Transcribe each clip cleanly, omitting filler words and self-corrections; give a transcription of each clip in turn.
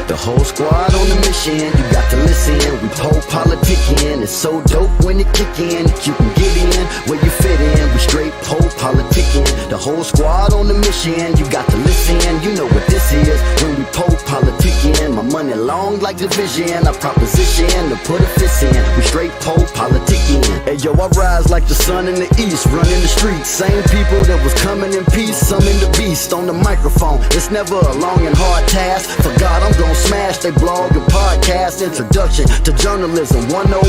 The whole squad on the mission, you got to listen. We PoPolitickin, it's so dope when it kick in. You can get in where you fit in. We straight PoPolitickin. The whole squad on the mission, you got to listen. You know what this is when we PoPolitickin. My money long like division, I proposition to put a fist in. We straight PoPolitickin. Hey yo, I rise like the sun in the east, running the streets. Same people that was coming in peace, some in the beast on the microphone. It's never a long and hard task. For God, I'm gonna smash they blog and podcast. Introduction to journalism 101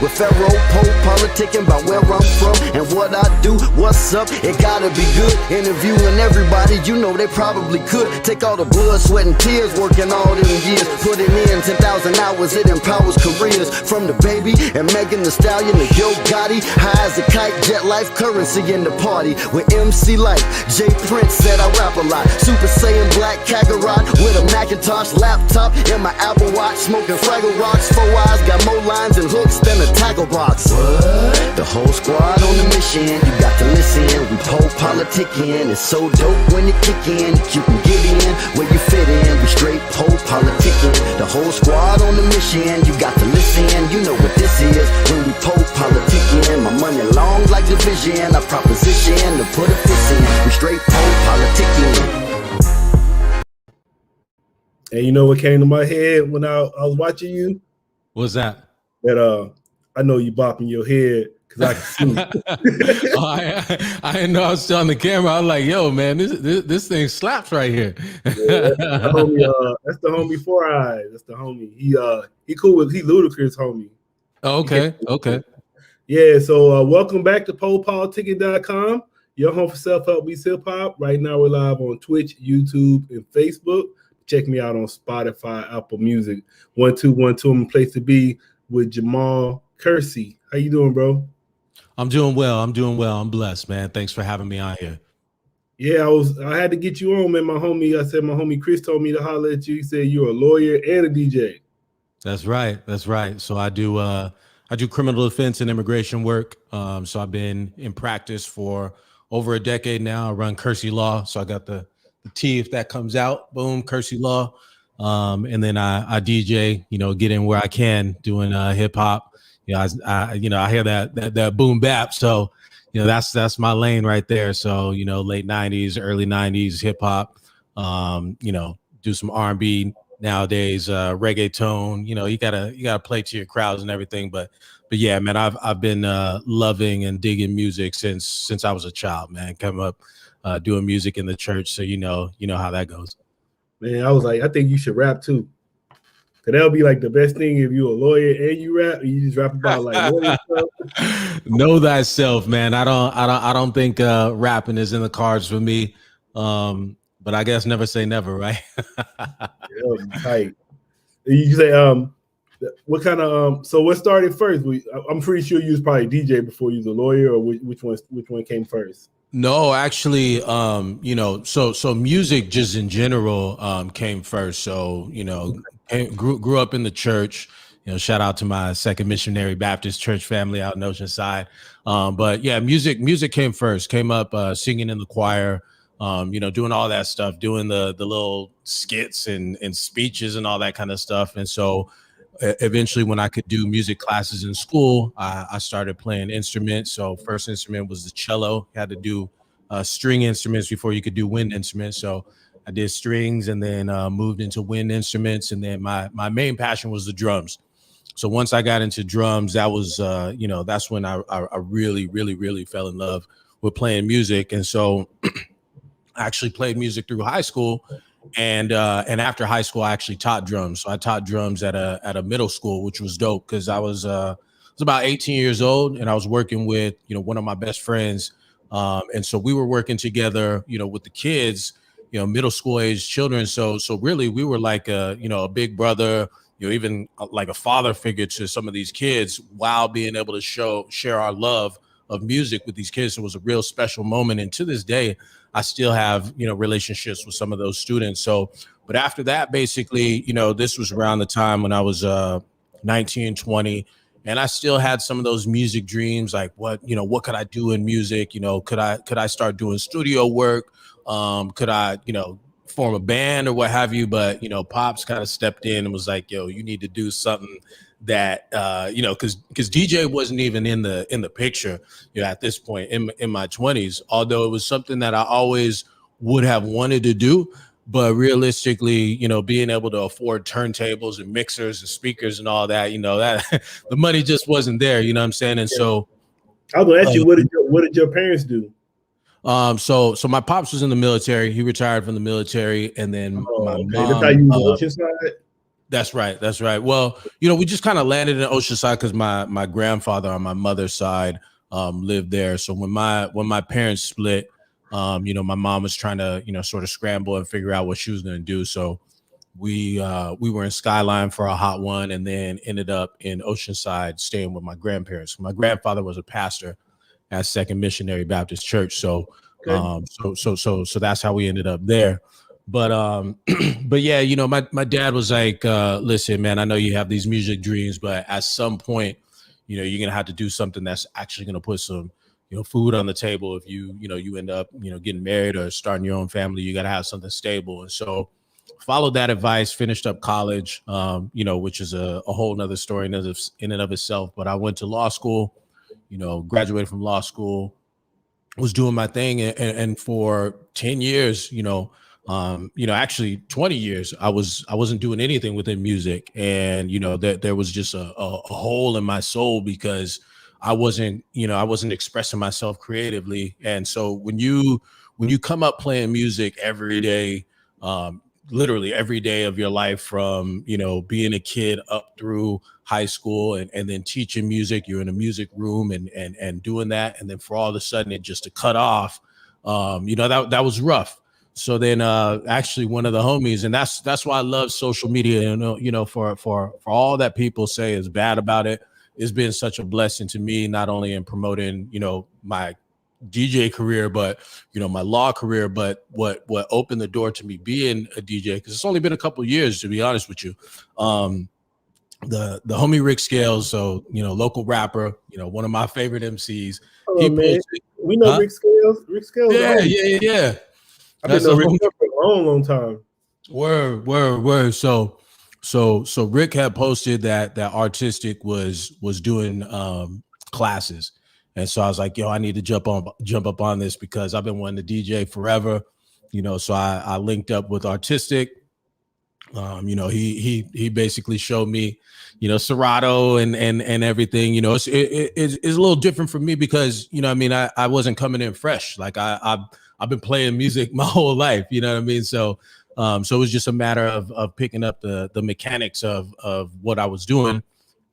with Pharaoh PoPolitickin about where I'm from and what I do. What's up? It gotta be good. Interviewing everybody, you know they probably could. Take all the blood, sweat, and tears, working all them years. Putting in 10,000 hours, it empowers careers. From the baby and Megan Thee Stallion to Yo Gotti. High as a kite, jet life, currency in the party. With MC Light, J Prince said I rap a lot. Super Saiyan Black Kakarot with a Macintosh laptop and my Apple Watch. Smoking Fraggle Rocks, 4 eyes, got more lines and hooks than a tackle box. What? The whole squad on the mission, you got to listen. We PoPolitickin, it's so dope when it kick in. You can get in where you fit in. We straight PoPolitickin. The whole squad on the mission, you got to listen. You know what this is when we PoPolitickin. My money long like division, I proposition to put a fist in. We straight PoPolitickin. And you know what came to my head when I was watching you? What's that? That I know you bopping your head because I can see. I didn't know I was still on the camera. I was like, yo, man, this thing slaps right here. Yeah, that's the homie 4 Eyes. That's the homie. He cool with Ludacris homie. Oh, okay. Yeah, so welcome back to PoPolitickin.com, your home for self-help meets hip-hop. Right now we're live on Twitch, YouTube, and Facebook. Check me out on Spotify, Apple Music. 1212, I'm a place to be with Jamahl Kersey. How you doing, bro? I'm doing well. I'm blessed, man. Thanks for having me on here. Yeah, I had to get you on, man. My homie Chris told me to holler at you. He said you're a lawyer and a DJ. That's right. So I do criminal defense and immigration work. So I've been in practice for over a decade now. I run Kersey Law. So I got the T if that comes out, boom, Kersey Law. And then I DJ, get in where I can doing hip hop. I hear that boom bap. So, that's my lane right there. So, late 90s, early 90s hip hop, do some R&B nowadays, reggaeton, you gotta play to your crowds and everything. But yeah, man, I've been loving and digging music since I was a child, man. Come up doing music in the church, so you know how that goes. Man, I was like, I think you should rap too. Cause that'll be like the best thing if you're a lawyer and you rap. And you just rap about like lawyer stuff. Know thyself, man. I don't think rapping is in the cards for me. But I guess never say never, right? Yeah, tight. You say what kind of so what started first? I'm pretty sure you was probably DJ before you was a lawyer, or which one came first? No, actually, so music just in general came first. So, grew up in the church, shout out to my Second Missionary Baptist Church family out in Oceanside. But yeah, music came first, came up singing in the choir, doing all that stuff, doing the little skits and speeches and all that kind of stuff. And so eventually when I could do music classes in school, I started playing instruments. So first instrument was the cello. You had to do string instruments before you could do wind instruments. So I did strings and then moved into wind instruments. And then my main passion was the drums. So once I got into drums, that was, that's when I really, really, really fell in love with playing music. And so I actually played music through high school. And after high school, I actually taught drums. So I taught drums at a middle school, which was dope because I was about 18 years old and I was working with, one of my best friends. And so we were working together, with the kids, middle school age children. So really we were like a big brother, even like a father figure to some of these kids while being able to share our love of music with these kids. It was a real special moment. And to this day, I still have, relationships with some of those students. So, but after that, basically, this was around the time when I was 19, 20, and I still had some of those music dreams, like what could I do in music? Could I start doing studio work? Could I, form a band or what have you, but Pops kind of stepped in and was like, yo, you need to do something that because DJ wasn't even in the picture at this point in my 20s, although it was something that I always would have wanted to do. But realistically, being able to afford turntables and mixers and speakers and all that, that the money just wasn't there, you know what I'm saying? And so I was gonna ask you, what did your parents do? So my pops was in the military. He retired from the military, and then my mom. That's how you Oceanside? That's right. Well, we just kind of landed in Oceanside because my grandfather on my mother's side lived there. So when my parents split, my mom was trying to sort of scramble and figure out what she was going to do. So we were in Skyline for a hot one, and then ended up in Oceanside staying with my grandparents. My grandfather was a pastor at Second Missionary Baptist Church. So, so that's how we ended up there. But, but yeah, my dad was like, listen, man, I know you have these music dreams, but at some point, you're going to have to do something that's actually going to put some, food on the table. If you end up, getting married or starting your own family, you got to have something stable. And so followed that advice, finished up college, which is a whole nother story in and of itself. But I went to law school, graduated from law school, was doing my thing. And for 10 years, actually 20 years, I wasn't doing anything within music. And, there was just a hole in my soul because I wasn't expressing myself creatively. And so when you come up playing music every day, literally every day of your life from, being a kid up through high school and then teaching music, you're in a music room and doing that. And then for all of a sudden it just to cut off, that was rough. So then actually one of the homies, and that's why I love social media, for all that people say is bad about it, it's been such a blessing to me, not only in promoting, my DJ career, but my law career, but what opened the door to me being a DJ, because it's only been a couple of years, to be honest with you. The homie Rick Scales, so local rapper, one of my favorite MCs. He posted, we know Rick Scales. Rick Scales. Yeah. I've been knowing Rick for a long time. Word. So Rick had posted that Artistic was doing classes. And so I was like, yo, I need to jump up on this because I've been wanting to DJ forever, so I linked up with Artistic. He basically showed me, Serato and everything, it's a little different for me because, I wasn't coming in fresh. Like I've been playing music my whole life, you know what I mean? So it was just a matter of picking up the mechanics of what I was doing.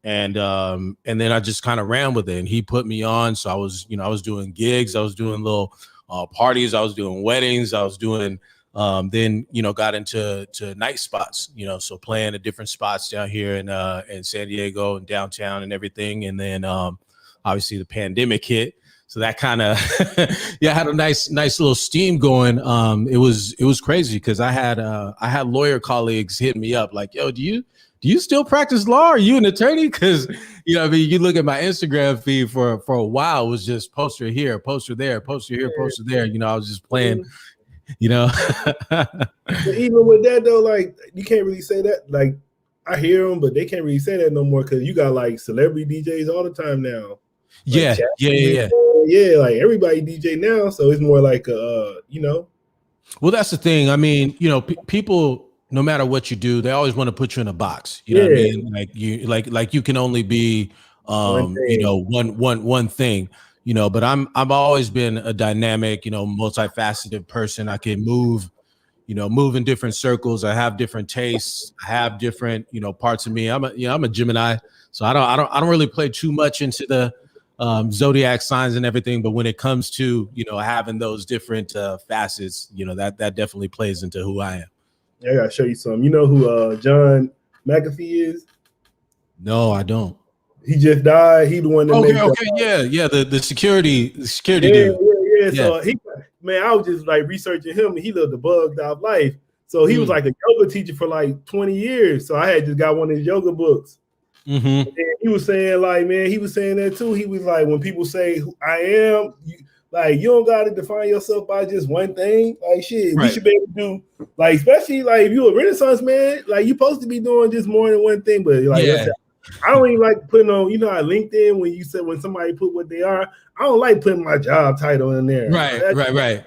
And then I just kind of ran with it, and he put me on. So I was doing gigs, I was doing little parties, I was doing weddings, I was doing then got into night spots, so playing at different spots down here in San Diego and downtown and everything. And then obviously the pandemic hit, so that kind of had a nice little steam going. It was crazy because I had lawyer colleagues hitting me up like, yo, do you still practice law? Are you an attorney? Because, you look at my Instagram feed for a while, it was just poster here, poster there, poster here, poster there. I was just playing, But even with that, though, like, you can't really say that. Like, I hear them, but they can't really say that no more because you got, like, celebrity DJs all the time now. Like, yeah. Yeah, like, everybody DJ now, so it's more like, Well, that's the thing. I mean, people, no matter what you do, they always want to put you in a box. You know what I mean? Like you can only be one thing, but I've always been a dynamic, multifaceted person. I can move in different circles. I have different tastes. I have different, parts of me. I'm a Gemini, so I don't really play too much into the zodiac signs and everything, but when it comes to having those different facets, that definitely plays into who I am. Yeah, I gotta show you some. You know who John McAfee is? No, I don't. He just died. He the one that the security dude. Yeah. So I was just like researching him, and he lived a bugged out life. So he was like a yoga teacher for like 20 years. So I had just got one of his yoga books. Mm-hmm. And he was saying, like, man, he was saying that too. He was like, when people say who I am, Like, you don't gotta define yourself by just one thing. Like, shit, we Right. should be able to do, like, especially like if you're a Renaissance man, like, you're supposed to be doing just more than one thing. But like, Yeah. I don't even like putting on, you know, how LinkedIn when you said when somebody put what they are, I don't like putting my job title in there. Right.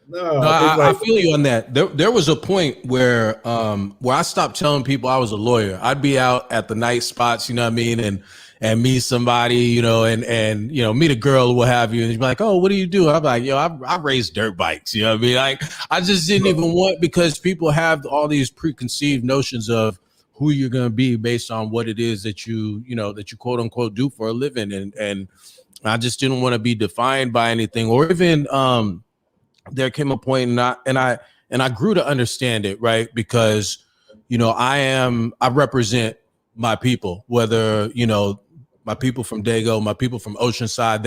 No, No, it's like, I feel you on that. There was a point where I stopped telling people I was a lawyer. I'd be out at the night spots, you know what I mean, and meet somebody, you know, and you know, meet a girl or what have you, and you'd be like, oh, what do you do? I'm like, yo, I race dirt bikes, you know what I mean? Like, I just didn't even want, because people have all these preconceived notions of who you're gonna be based on what it is that you know, that you quote unquote do for a living, and I just didn't want to be defined by anything, or even there came a point, and I grew to understand it, right? Because, you know, I represent my people, whether, you know, my people from Dago, my people from Oceanside,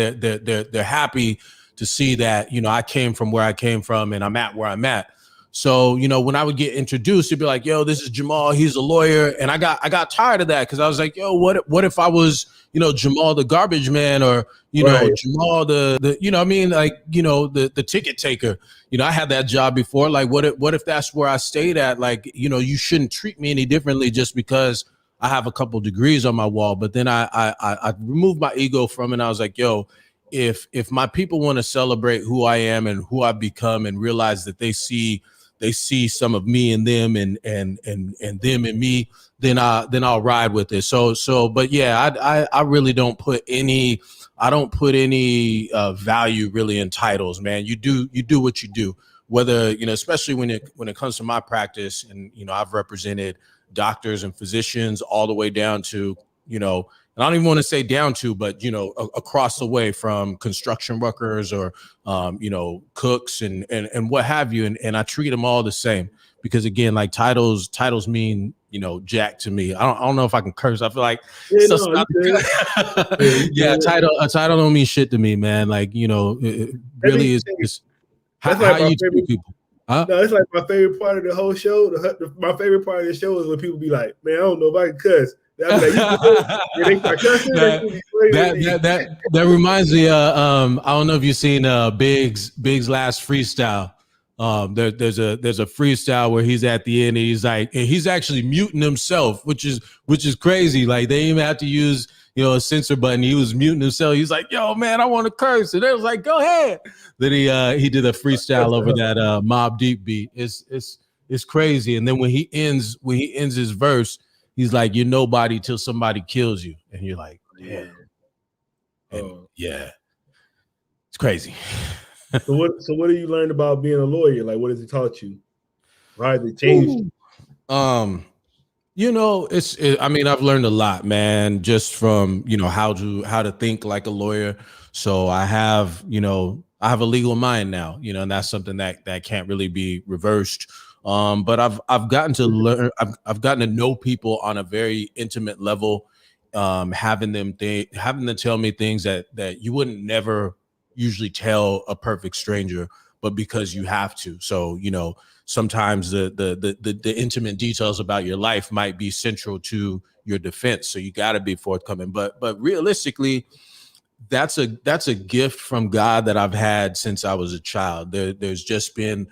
they're happy to see that, you know, I came from where I came from and I'm at where I'm at. So, you know, when I would get introduced, it'd be like, yo, this is Jamahl, he's a lawyer. And I got tired of that, because I was like, yo, what if I was, you know, Jamahl the garbage man, or, you know, Jamahl the you know, I mean, like, you know, the ticket taker. You know, I had that job before. Like, what if that's where I stayed at? Like, you know, you shouldn't treat me any differently just because I have a couple degrees on my wall. But then I removed my ego from it. And I was like, yo, if my people want to celebrate who I am and who I've become, and realize that they see some of me in them, and them in me, then I'll ride with it. So, but yeah, I really don't put any value really in titles, man. You do what you do, whether, you know, especially when it comes to my practice, and, you know, I've represented doctors and physicians all the way down to, you know, and I don't even want to say down to, but, you know, across the way, from construction workers, or, you know, cooks and what have you. And I treat them all the same, because, again, like, titles mean, you know, jack to me. I don't know if I can curse. I feel like, yeah, a title don't mean shit to me, man. Like, you know, it really is just how you treat people. Huh? No, it's like my favorite part of the whole show. My favorite part of the show is when people be like, man, I don't know if I can cuss. That reminds me. I don't know if you've seen Big's last freestyle. There's a freestyle where he's at the end, and he's like, and he's actually muting himself, which is crazy. Like, they even have to use, you know, a censor button. He was muting himself. He's like, yo, man, I want to curse, and they was like, go ahead. Then he did a freestyle over that Mob Deep beat. It's crazy. And then when he ends his verse, he's like, you're nobody till somebody kills you. And you're like, damn. And yeah, it's crazy. So what do you learn about being a lawyer? Like, what has it taught you? How has it changed? You know, I mean, I've learned a lot, man, just from, you know, how to think like a lawyer. So I have a legal mind now, you know, and that's something that can't really be reversed. But I've gotten to learn, I've gotten to know people on a very intimate level, having them tell me things that you wouldn't never usually tell a perfect stranger, but because you have to. So, you know, sometimes the intimate details about your life might be central to your defense. So you got to be forthcoming. But realistically, that's a gift from God that I've had since I was a child. There's just been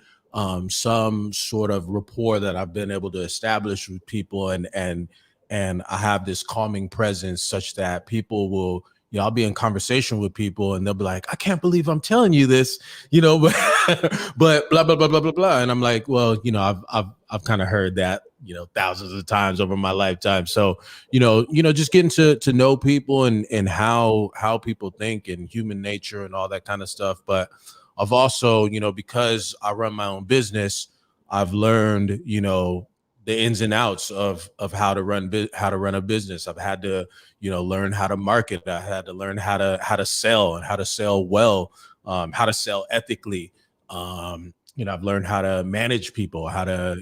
some sort of rapport that I've been able to establish with people, and I have this calming presence such that people will, you know, I'll be in conversation with people and they'll be like, I can't believe I'm telling you this, you know, but blah, blah, blah, blah, blah, blah. And I'm like, well, you know, I've kind of heard that, you know, thousands of times over my lifetime. So, you know, just getting to know people and how people think and human nature and all that kind of stuff. But I've also, you know, because I run my own business, I've learned, you know, the ins and outs of how to run a business. I've had to, you know, learn how to market. I had to learn how to sell and how to sell well, how to sell ethically. You know, I've learned how to manage people, how to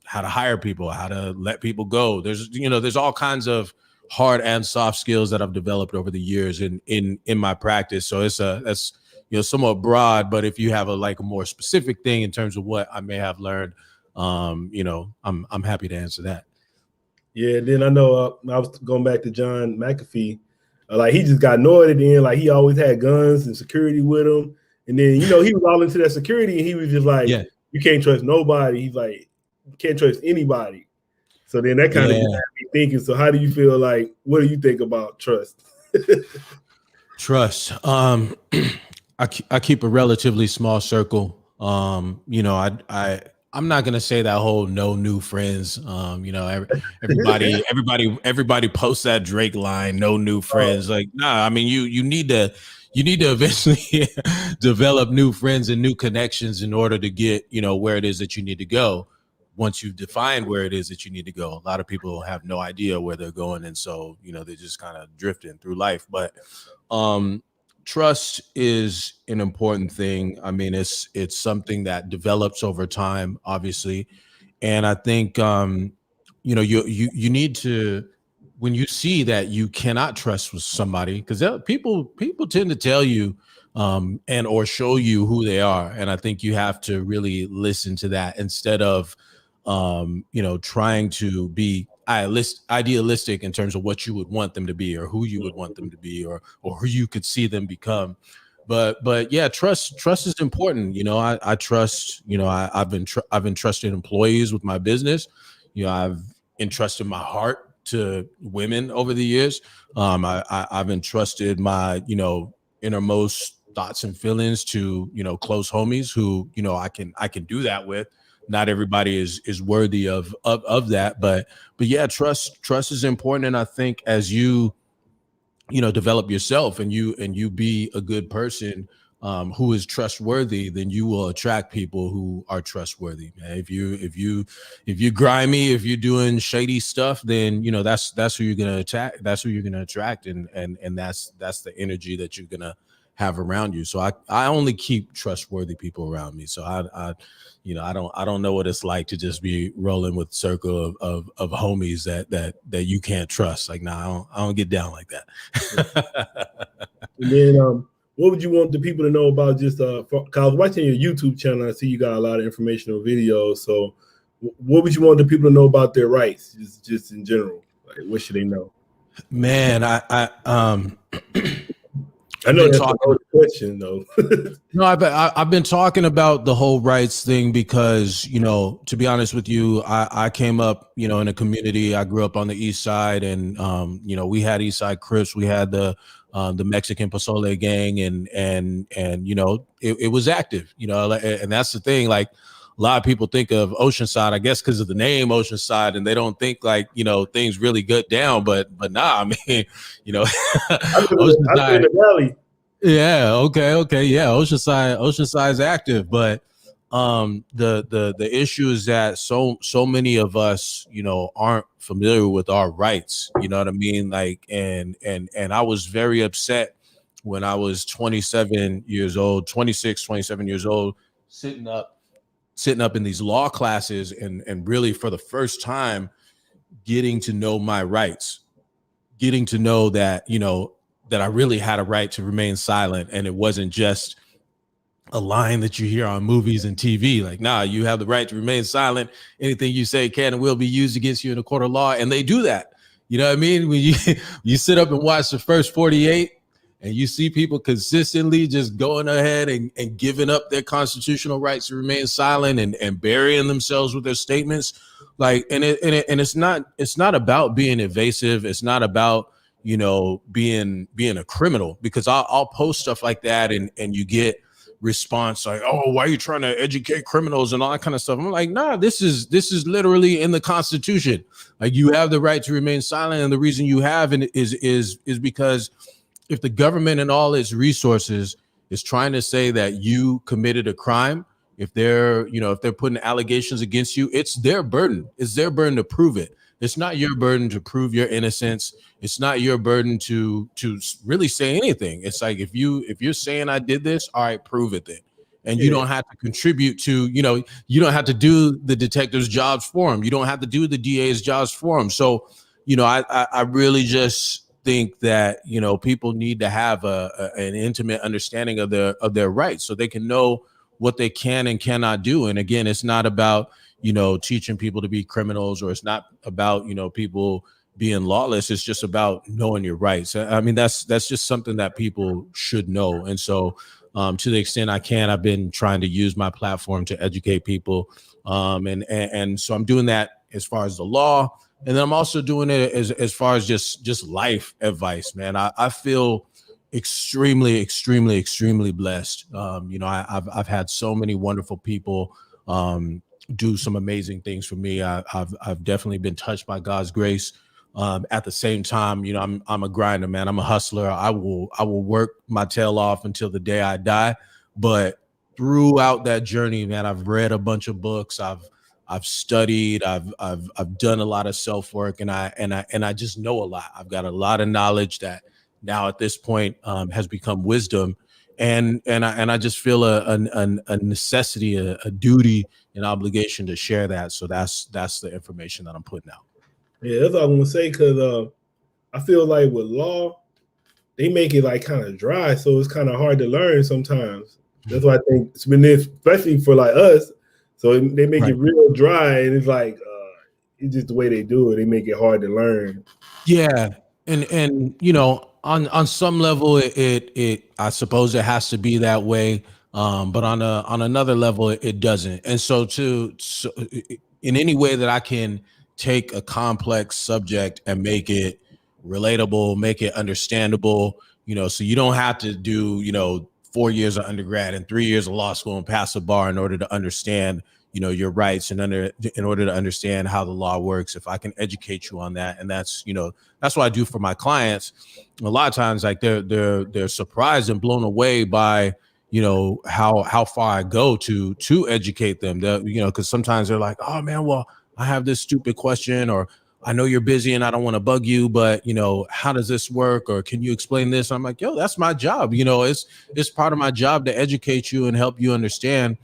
hire people, how to let people go. There's all kinds of hard and soft skills that I've developed over the years in my practice. So that's you know, somewhat broad, but if you have a more specific thing in terms of what I may have learned, you know, I'm happy to answer that. Yeah, then I know I was going back to John McAfee. Like, he just got annoyed at the end. Like, he always had guns and security with him, And then, you know, he was all into that security, and he was just like, you can't trust nobody. He's like, you can't trust anybody. So then that kind of got me thinking. So how do you feel like, what do you think about trust? Trust. I keep a relatively small circle. You know, I'm not gonna say that whole no new friends. You know, everybody posts that Drake line, no new friends. Like, nah, I mean, you need to eventually develop new friends and new connections in order to get, you know, where it is that you need to go. Once you've defined where it is that you need to go, a lot of people have no idea where they're going, and so, you know, they're just kind of drifting through life. But trust is an important thing. I mean, it's something that develops over time, obviously, and I think you know, you need to, when you see that you cannot trust with somebody, because people tend to tell you and or show you who they are, and I think you have to really listen to that instead of you know, trying to be idealistic in terms of what you would want them to be, or who you would want them to be, or who you could see them become. But yeah, trust is important. You know, I trust, you know, I've entrusted employees with my business. You know, I've entrusted my heart to women over the years. I've entrusted my, you know, innermost thoughts and feelings to, you know, close homies who, you know, I can do that with. Not everybody is worthy of that, but yeah, trust is important. And I think as you know, develop yourself and you be a good person who is trustworthy, then you will attract people who are trustworthy, man. If you grimy, if you're doing shady stuff, then, you know, that's who you're gonna attack. That's who you're gonna attract, and that's the energy that you're gonna have around you. So I only keep trustworthy people around me. So I you know, I don't know what it's like to just be rolling with a circle of homies that you can't trust. Like, nah, I don't get down like that. And then what would you want the people to know about, just cause I was watching your YouTube channel, I see you got a lot of informational videos. So what would you want the people to know about their rights, just in general? Like, what should they know? Man, I know that's a question though. No, I've been talking about the whole rights thing because, you know, to be honest with you, I came up, you know, in a community. I grew up on the East Side, and you know, we had East Side Crips, we had the Mexican Pozole gang, and you know, it was active, you know, and that's the thing. Like, a lot of people think of Oceanside, I guess, because of the name Oceanside, and they don't think, like, you know, things really get down. But nah, I mean, you know, I live in the valley. Yeah. Okay. Yeah. Oceanside's active, but the issue is that so many of us, you know, aren't familiar with our rights. You know what I mean? Like, and I was very upset when I was 27 years old, 26, 27 years old, sitting up in these law classes and really for the first time getting to know my rights, getting to know that, you know, that I really had a right to remain silent. And it wasn't just a line that you hear on movies and TV. Like, nah, you have the right to remain silent. Anything you say can and will be used against you in a court of law. And they do that. You know what I mean? When you sit up and watch the first 48 and you see people consistently just going ahead and giving up their constitutional rights to remain silent and burying themselves with their statements. Like, and it's not about being evasive. It's not about, you know, being a criminal, because I'll post stuff like that and you get response like, oh, why are you trying to educate criminals and all that kind of stuff? I'm like, nah, this is literally in the Constitution. Like, you have the right to remain silent, and the reason you have it is because if the government and all its resources is trying to say that you committed a crime, if they're putting allegations against you, it's their burden. It's their burden to prove it. It's not your burden to prove your innocence. It's not your burden to really say anything. It's like, if you're saying I did this, all right, prove it then. And you don't have to contribute to, you know, you don't have to do the detective's jobs for them. You don't have to do the DA's jobs for them. So, you know, I really just think that, you know, people need to have an intimate understanding of their rights so they can know what they can and cannot do. And again, it's not about, you know, teaching people to be criminals, or it's not about, you know, people being lawless. It's just about knowing your rights. I mean, that's just something that people should know. And so to the extent I can, I've been trying to use my platform to educate people. And so I'm doing that as far as the law. And then I'm also doing it as far as just life advice, man. I feel extremely blessed. I've had so many wonderful people do some amazing things for me. I've definitely been touched by God's grace. At the same time, I'm a grinder, man. I'm a hustler. I will work my tail off until the day I die. But throughout that journey, man, I've read a bunch of books. I've studied. I've done a lot of self work, and I just know a lot. I've got a lot of knowledge that now at this point has become wisdom, and I just feel a necessity, a duty, an obligation to share that. So that's the information that I'm putting out. Yeah, that's all I'm gonna say, because I feel like with law, they make it like kind of dry, so it's kind of hard to learn sometimes. That's why I think it's been this, especially for like us. So they make it real dry, and it's like it's just the way they do it. They make it hard to learn. Yeah, and on some level, it I suppose it has to be that way. But on another level, it doesn't. And so in any way that I can take a complex subject and make it relatable, make it understandable, so you don't have to do 4 years of undergrad and 3 years of law school and pass a bar in order to understand your rights and in order to understand how the law works. If I can educate you on that, and that's what I do for my clients. A lot of times, like they're surprised and blown away by how far I go to educate them. Because sometimes they're like, oh man, well, I have this stupid question, or I know you're busy and I don't want to bug you, but how does this work? Or can you explain this? I'm like, yo, that's my job. It's part of my job to educate you and help you understand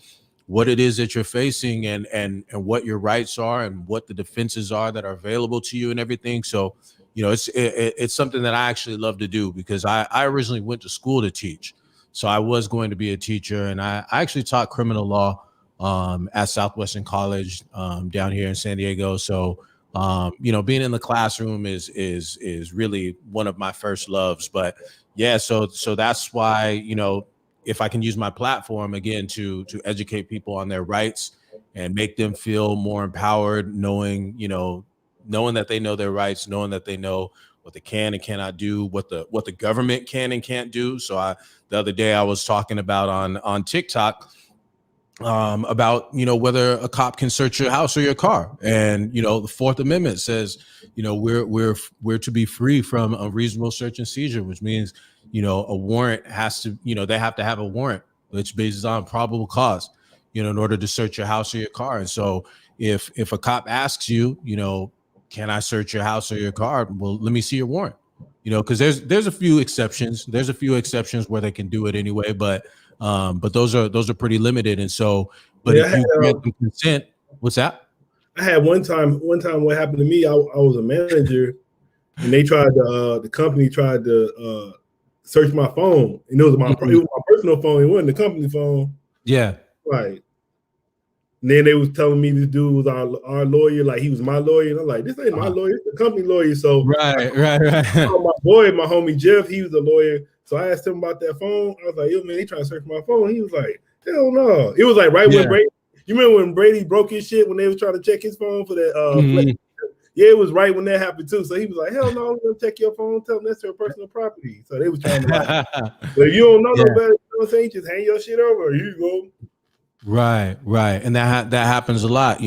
what it is that you're facing and what your rights are and what the defenses are that are available to you and everything. So, it's something that I actually love to do, because I originally went to school to teach. So I was going to be a teacher, and I actually taught criminal law at Southwestern College down here in San Diego. So, being in the classroom is really one of my first loves. But yeah, so that's why, if I can use my platform again to educate people on their rights and make them feel more empowered, knowing that they know their rights, knowing that they know what they can and cannot do, what the government can and can't do. So the other day I was talking about on TikTok about whether a cop can search your house or your car, and the Fourth Amendment says we're to be free from a reasonable search and seizure, which means a warrant has to they have to have a warrant which bases on probable cause in order to search your house or your car. And so if a cop asks you can I search your house or your car, well, let me see your warrant, because there's a few exceptions where they can do it anyway, but those are pretty limited. And so, but if you grant them consent, what's that? I had one time what happened to me, I was a manager, and they tried to the company tried to search my phone, and it was my personal phone, it wasn't the company phone. Yeah, right. And then they was telling me this dude was our lawyer, like he was my lawyer, and I'm like, this ain't my lawyer, it's the company lawyer. So right. My boy, my homie Jeff, he was a lawyer. So I asked him about that phone. I was like, yo, man, they trying to search my phone. He was like, hell no. It was like when Brady, you remember when Brady broke his shit when they was trying to check his phone for that Yeah, it was right when that happened too. So he was like, hell no, I'm gonna check your phone, tell them that's your personal property. So they was trying to but if you don't know no better, you know what I'm saying, just hang your shit over. Here you go. Right. And that happens a lot,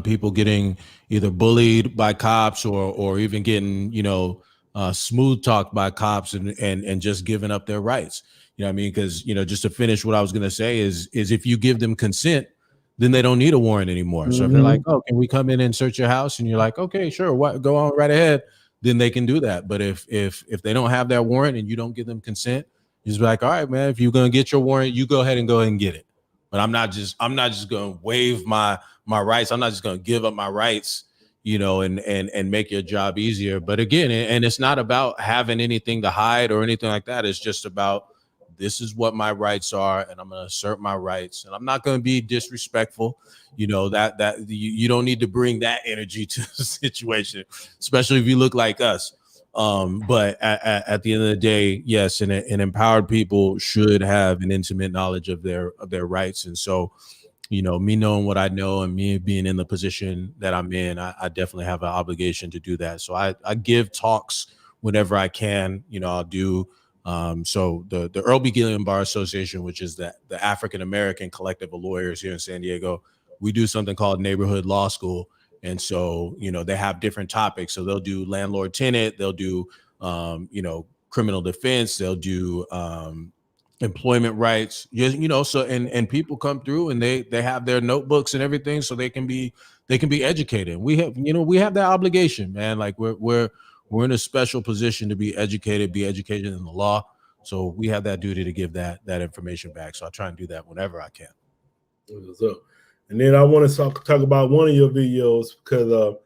people getting either bullied by cops or even getting, smooth talked by cops and just giving up their rights. You know what I mean? Because, just to finish what I was going to say is if you give them consent, then they don't need a warrant anymore. So if they're like, oh, can we come in and search your house? And you're like, okay, sure. Go on right ahead. Then they can do that. But if they don't have that warrant and you don't give them consent, you just be like, all right, man, if you're going to get your warrant, you go ahead and get it. But I'm not just going to waive my rights. I'm not just going to give up my rights, and make your job easier. But again, and it's not about having anything to hide or anything like that. It's just about, this is what my rights are, and I'm going to assert my rights, and I'm not going to be disrespectful. That you don't need to bring that energy to the situation, especially if you look like us. But at the end of the day, yes, and empowered people should have an intimate knowledge of their rights. And so, me knowing what I know and me being in the position that I'm in, I definitely have an obligation to do that. So I give talks whenever I can. I'll do. So the Earl B. Gilliam Bar Association, which is the African American collective of lawyers here in San Diego, we do something called neighborhood law school. And so, they have different topics. So they'll do landlord tenant, they'll do, criminal defense, they'll do employment rights. So and people come through and they have their notebooks and everything, so they can be educated. We have that obligation, man. Like we're in a special position to be educated in the law. So we have that duty to give that information back. So I try and do that whenever I can. So, and then I want to talk about one of your videos, because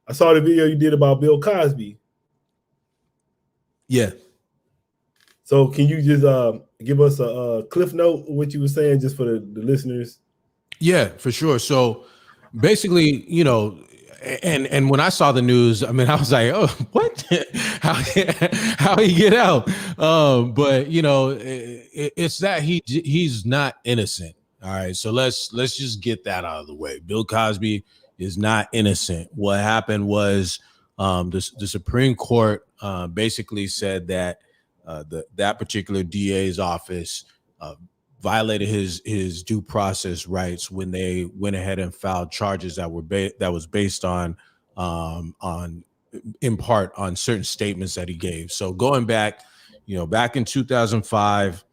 I saw the video you did about Bill Cosby. Yeah. So can you just give us a cliff note of what you were saying, just for the listeners? Yeah, for sure. So basically, and when I saw the news, I mean, I was like, oh, what? how he get out? But it's that he's not innocent. All right, so let's just get that out of the way. Bill Cosby is not innocent. What happened was the Supreme Court basically said that that particular DA's office violated his due process rights when they went ahead and filed charges that was based on in part on certain statements that he gave. So going back, back in 2005.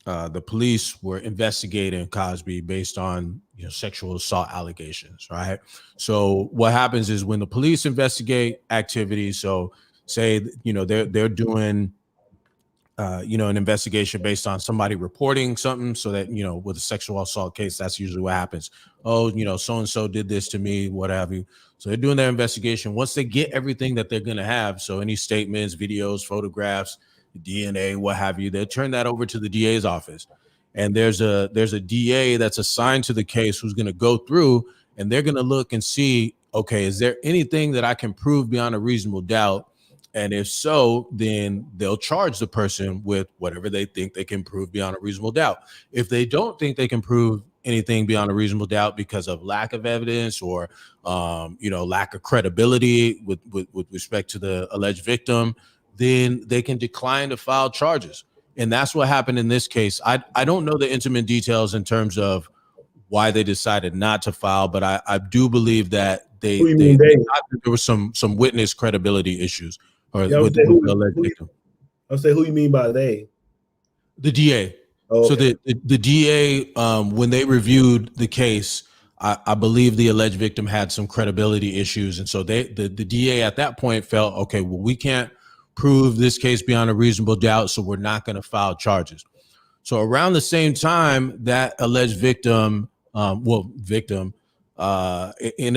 The police were investigating Cosby based on sexual assault allegations, right? So what happens is when the police investigate activities, so say they're doing an investigation based on somebody reporting something, so that with a sexual assault case, that's usually what happens. Oh, so and so did this to me, what have you. So they're doing their investigation. Once they get everything that they're going to have, so any statements, videos, photographs, DNA, what have you, they'll turn that over to the DA's office. And there's a DA that's assigned to the case who's going to go through, and they're going to look and see, okay, is there anything that I can prove beyond a reasonable doubt? And if so, then they'll charge the person with whatever they think they can prove beyond a reasonable doubt. If they don't think they can prove anything beyond a reasonable doubt because of lack of evidence or lack of credibility with respect to the alleged victim, then they can decline to file charges. And that's what happened in this case. I don't know the intimate details in terms of why they decided not to file, but I do believe that they thought that there was some witness credibility issues with the alleged victim. I'll say, who you mean by they? The DA. Oh, okay. So the DA, when they reviewed the case, I believe the alleged victim had some credibility issues. And so the DA at that point felt, okay, well, we can't prove this case beyond a reasonable doubt, so we're not going to file charges. So around the same time, that alleged victim ended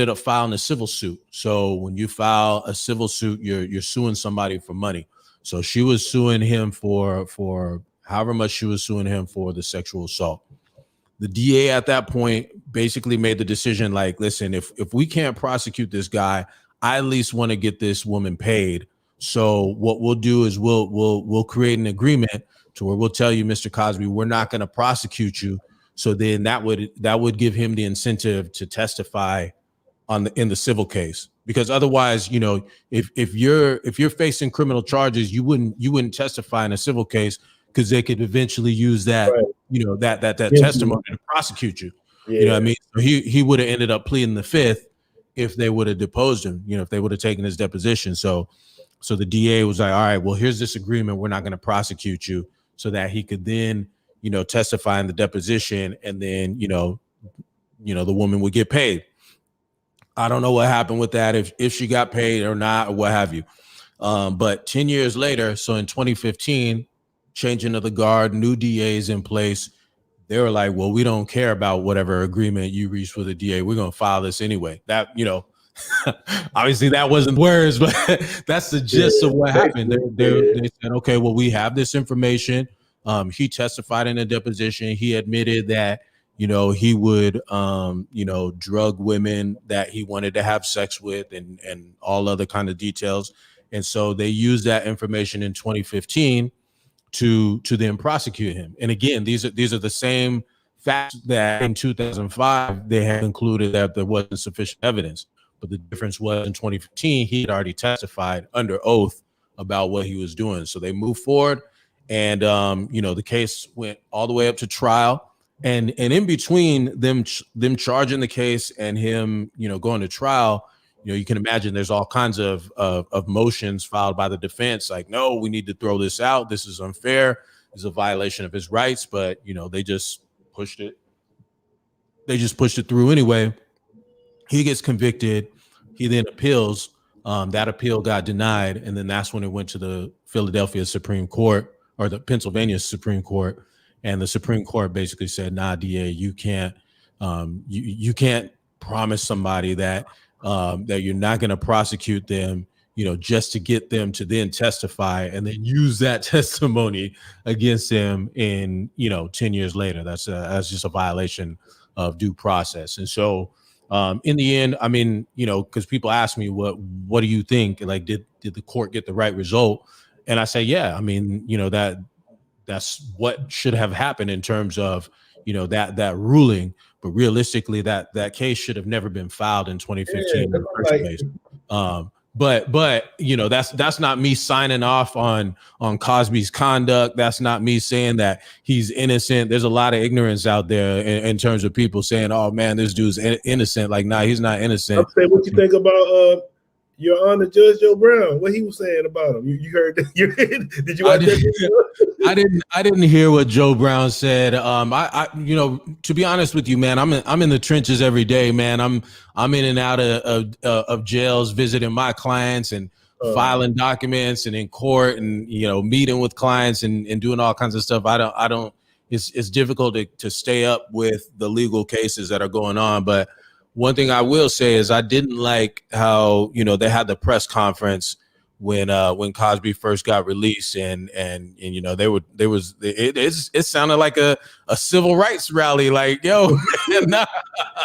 up filing a civil suit. So when you file a civil suit, you're suing somebody for money. So she was suing him for however much she was suing him for the sexual assault. The DA at that point basically made the decision, like, listen, if we can't prosecute this guy, I at least want to get this woman paid. So what we'll do is we'll create an agreement to where we'll tell you, Mr. Cosby, we're not going to prosecute you. So then that would give him the incentive to testify in the civil case, because otherwise, if you're facing criminal charges, you wouldn't testify in a civil case, because they could eventually use that, right, that testimony to prosecute you. Yeah. You know what I mean? So he would have ended up pleading the fifth if they would have deposed him, if they would have taken his deposition. So the DA was like, all right, well, here's this agreement. We're not going to prosecute you, so that he could then, testify in the deposition, and then, the woman would get paid. I don't know what happened with that, if she got paid or not, or what have you. But 10 years later, so in 2015, changing of the guard, new DAs in place, they were like, well, we don't care about whatever agreement you reached with the DA. We're going to file this anyway. That, obviously that wasn't words, but that's the gist of what happened. They said, okay, well, we have this information. He testified in a deposition. He admitted that, he would, drug women that he wanted to have sex with, and all other kind of details. And so they used that information in 2015 to then prosecute him. And again, these are the same facts that in 2005 they had concluded that there wasn't sufficient evidence. But the difference was in 2015 he had already testified under oath about what he was doing. So they moved forward, and the case went all the way up to trial. And in between them charging the case and him, going to trial, you can imagine there's all kinds of motions filed by the defense, like, no, we need to throw this out. This is unfair. It's a violation of his rights. But, they just pushed it. They just pushed it through anyway. He gets convicted. He then appeals. That appeal got denied. And then that's when it went to the Philadelphia Supreme Court, or the Pennsylvania Supreme Court. And the Supreme Court basically said, nah, DA, you can't you can't promise somebody that you're not going to prosecute them, just to get them to then testify and then use that testimony against them in, 10 years later. That's just a violation of due process. And so in the end, I mean, because people ask me, what do you think? Like, did the court get the right result? And I say, yeah, I mean, that's what should have happened in terms of, that ruling. But realistically, that case should have never been filed in 2015 in the first place. But that's not me signing off on Cosby's conduct. That's not me saying that he's innocent. There's a lot of ignorance out there in terms of people saying, "Oh man, this dude's innocent." Like, nah, he's not innocent. I'm saying, what you think about Your Honor, Judge Joe Brown? What he was saying about him? You heard? Did you watch that? I didn't hear what Joe Brown said. I to be honest with you, man, I'm in the trenches every day, man. I'm in and out of jails, visiting my clients and filing documents, and in court, and meeting with clients and doing all kinds of stuff. I don't. It's difficult to stay up with the legal cases that are going on, but one thing I will say is I didn't like how they had the press conference when Cosby first got released, and it sounded like a civil rights rally, like, yo, nah.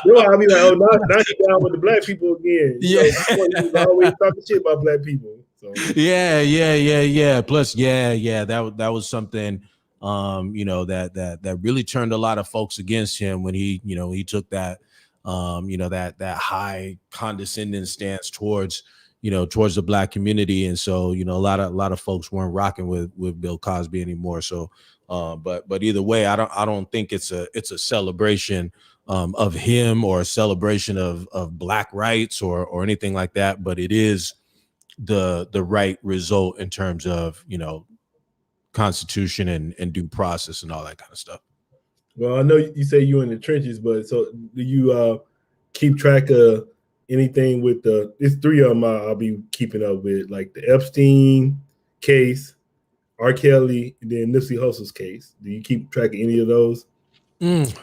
No, I mean, like, oh, now he's down with the black people again. Yeah, he was always talking shit about black people. So. Yeah. Plus, that was something that really turned a lot of folks against him when he took that. That high condescending stance towards the black community. And so, a lot of folks weren't rocking with Bill Cosby anymore. So, but either way, I don't think it's a celebration of him, or a celebration of black rights or anything like that. But it is the right result in terms of, Constitution and due process and all that kind of stuff. Well, I know you say you're in the trenches, but so do you keep track of anything with it's three of them I'll be keeping up with, like the Epstein case, R. Kelly, and then Nipsey Hussle's case? Do you keep track of any of those?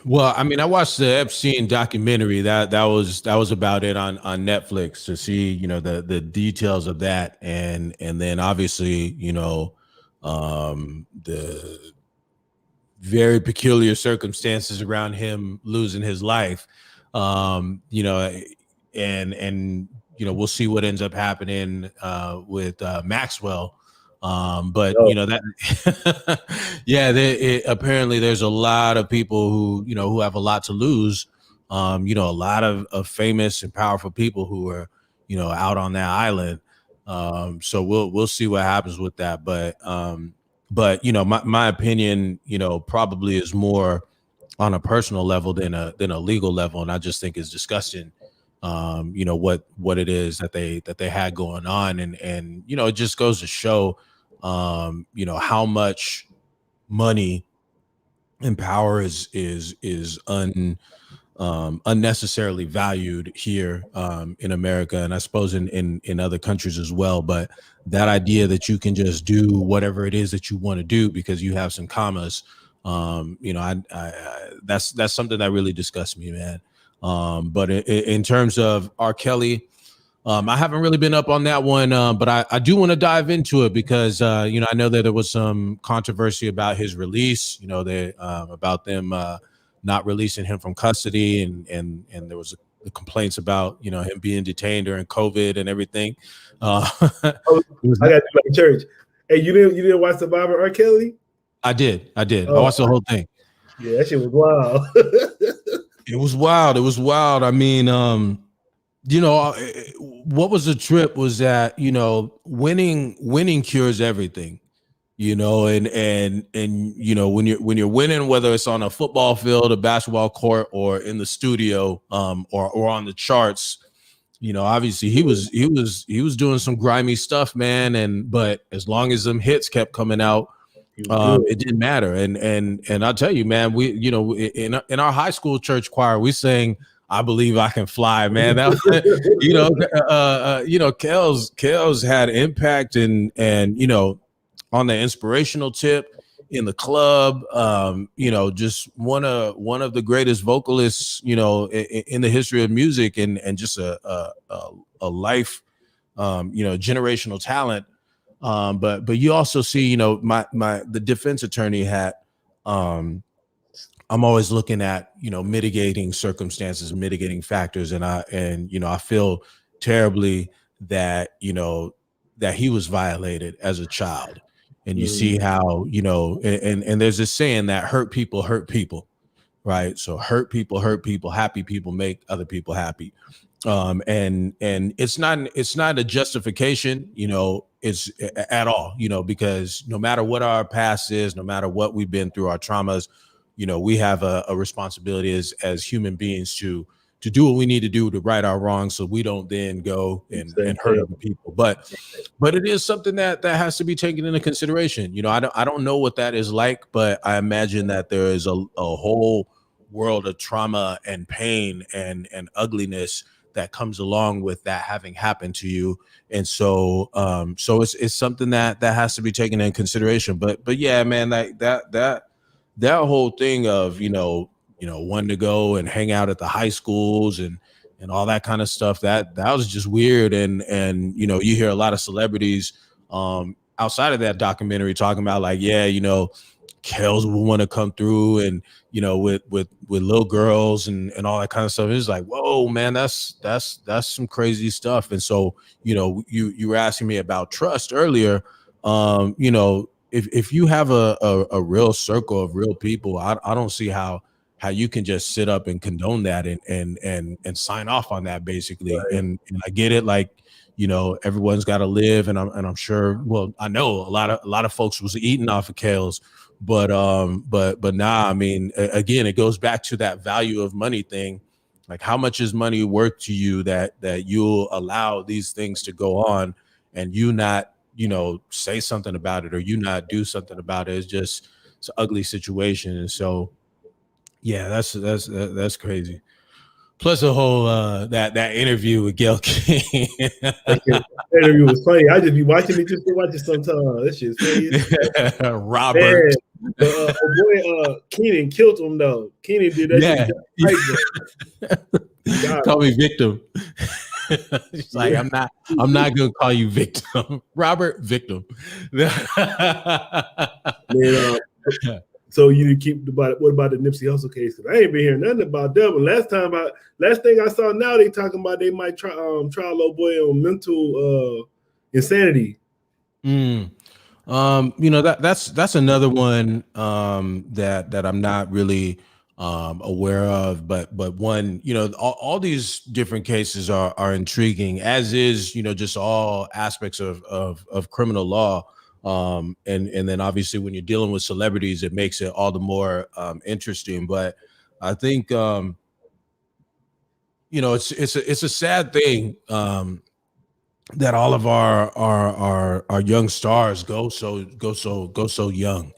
Well, I mean, I watched the Epstein documentary. That was about it on Netflix, to see, the details of that. And then obviously, the very peculiar circumstances around him losing his life, and we'll see what ends up happening with Maxwell. But that, apparently there's a lot of people who have a lot to lose. A lot of famous and powerful people who are, out on that island. So we'll see what happens with that. But my opinion, probably is more on a personal level than a legal level. And I just think it's disgusting, what it is that they had going on. And it just goes to show, how much money and power is unnecessarily valued here in America, and I suppose in other countries as well. But that idea that you can just do whatever it is that you want to do because you have some commas, that's something that really disgusts me, man. But in terms of R. Kelly, I haven't really been up on that one, but I do want to dive into it because I know that there was some controversy about his release. About them not releasing him from custody, and there was the complaints about, you know, him being detained during COVID and everything. I got to go to church. Hey, you didn't watch Survivor R. Kelly? I did. I watched the whole thing. Yeah, that shit was wild. It was wild. It was wild. I mean, you know, what was the trip was that, you know, winning cures everything, you know, and you know, when you're winning, whether it's on a football field, a basketball court, or in the studio, or on the charts, you know, obviously he was doing some grimy stuff, man. But as long as them hits kept coming out, it didn't matter. And I'll tell you, man, we, you know, in our high school church choir, we sang "I Believe I Can Fly," man. That, you know, Kels had impact and you know, on the inspirational tip in the club, you know, just one of the greatest vocalists, you know, in the history of music, and just a life, you know, generational talent. But you also see, you know, the defense attorney hat. I'm always looking at, you know, mitigating circumstances, mitigating factors, and you know, I feel terribly that, you know, that he was violated as a child. And you see how, you know, and there's this saying that hurt people, right? So hurt people, happy people make other people happy. And it's not a justification, you know, it's at all, you know, because no matter what our past is, no matter what we've been through, our traumas, you know, we have a responsibility as human beings to do what we need to do to right our wrongs, so we don't then go and hurt other people. But it is something that has to be taken into consideration. You know, I don't know what that is like, but I imagine that there is a whole world of trauma and pain and ugliness that comes along with that having happened to you. And so it's something that has to be taken into consideration. But yeah, man, like that whole thing of, you know, wanting to go and hang out at the high schools and all that kind of stuff, that was just weird. And you know, you hear a lot of celebrities outside of that documentary talking about, like, yeah, you know, Kels will want to come through and, you know, with little girls and all that kind of stuff. It's like, whoa, man, that's some crazy stuff. And so, you know, you were asking me about trust earlier. You know, if you have a real circle of real people, I don't see how you can just sit up and condone that and sign off on that, basically. Right. And I get it, like, you know, everyone's got to live, and I'm sure. Well, I know a lot of folks was eating off of Kels, but nah. I mean, again, it goes back to that value of money thing. Like, how much is money worth to you that you'll allow these things to go on, and you not, you know, say something about it, or you not do something about it? It's an ugly situation. And so, yeah, that's crazy. Plus the whole that interview with Gayle King. That interview was funny. I just be watching it just to watch it sometimes. That shit's funny. Robert. But boy, Keenan killed him though. Keenan did that. Yeah. Call me victim. She's like, I'm not gonna call you victim. Robert, victim. So you keep what about the Nipsey Hussle case? I ain't been hearing nothing about that one. Last thing I saw, now they talking about they might try little boy on mental insanity. You know, that's another one that I'm not really aware of, but one, you know, all these different cases are intriguing, as is, you know, just all aspects of criminal law. And then obviously when you're dealing with celebrities, it makes it all the more interesting. But I think you know, it's a sad thing that all of our young stars go so young,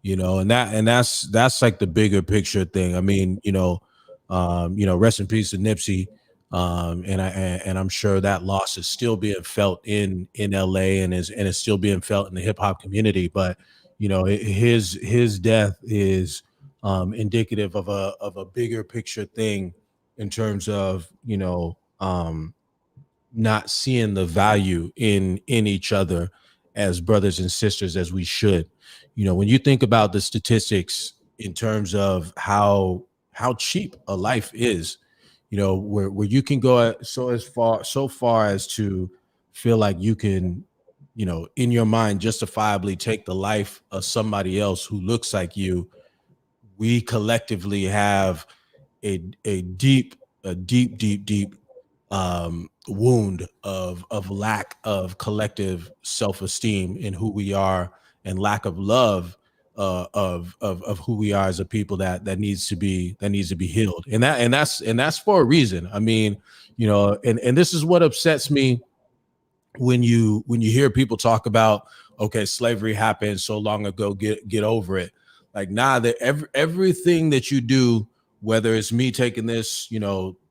you know, and that's like the bigger picture thing. I mean, you know, rest in peace to Nipsey. And I'm sure that loss is still being felt in LA and is still being felt in the hip hop community. But, you know, his death is indicative of a bigger picture thing in terms of, you know, not seeing the value in each other as brothers and sisters as we should. You know, when you think about the statistics in terms of how cheap a life is, where you can go so far as to feel like you can, in your mind, justifiably take the life of somebody else who looks like you. We collectively have a deep wound of lack of collective self-esteem in who we are, and lack of love of who we are as a people that needs to be healed, and that's for a reason. I mean, and this is what upsets me when you hear people talk about, okay, slavery happened so long ago, get over it. Like, nah, that everything that you do, whether it's me taking this,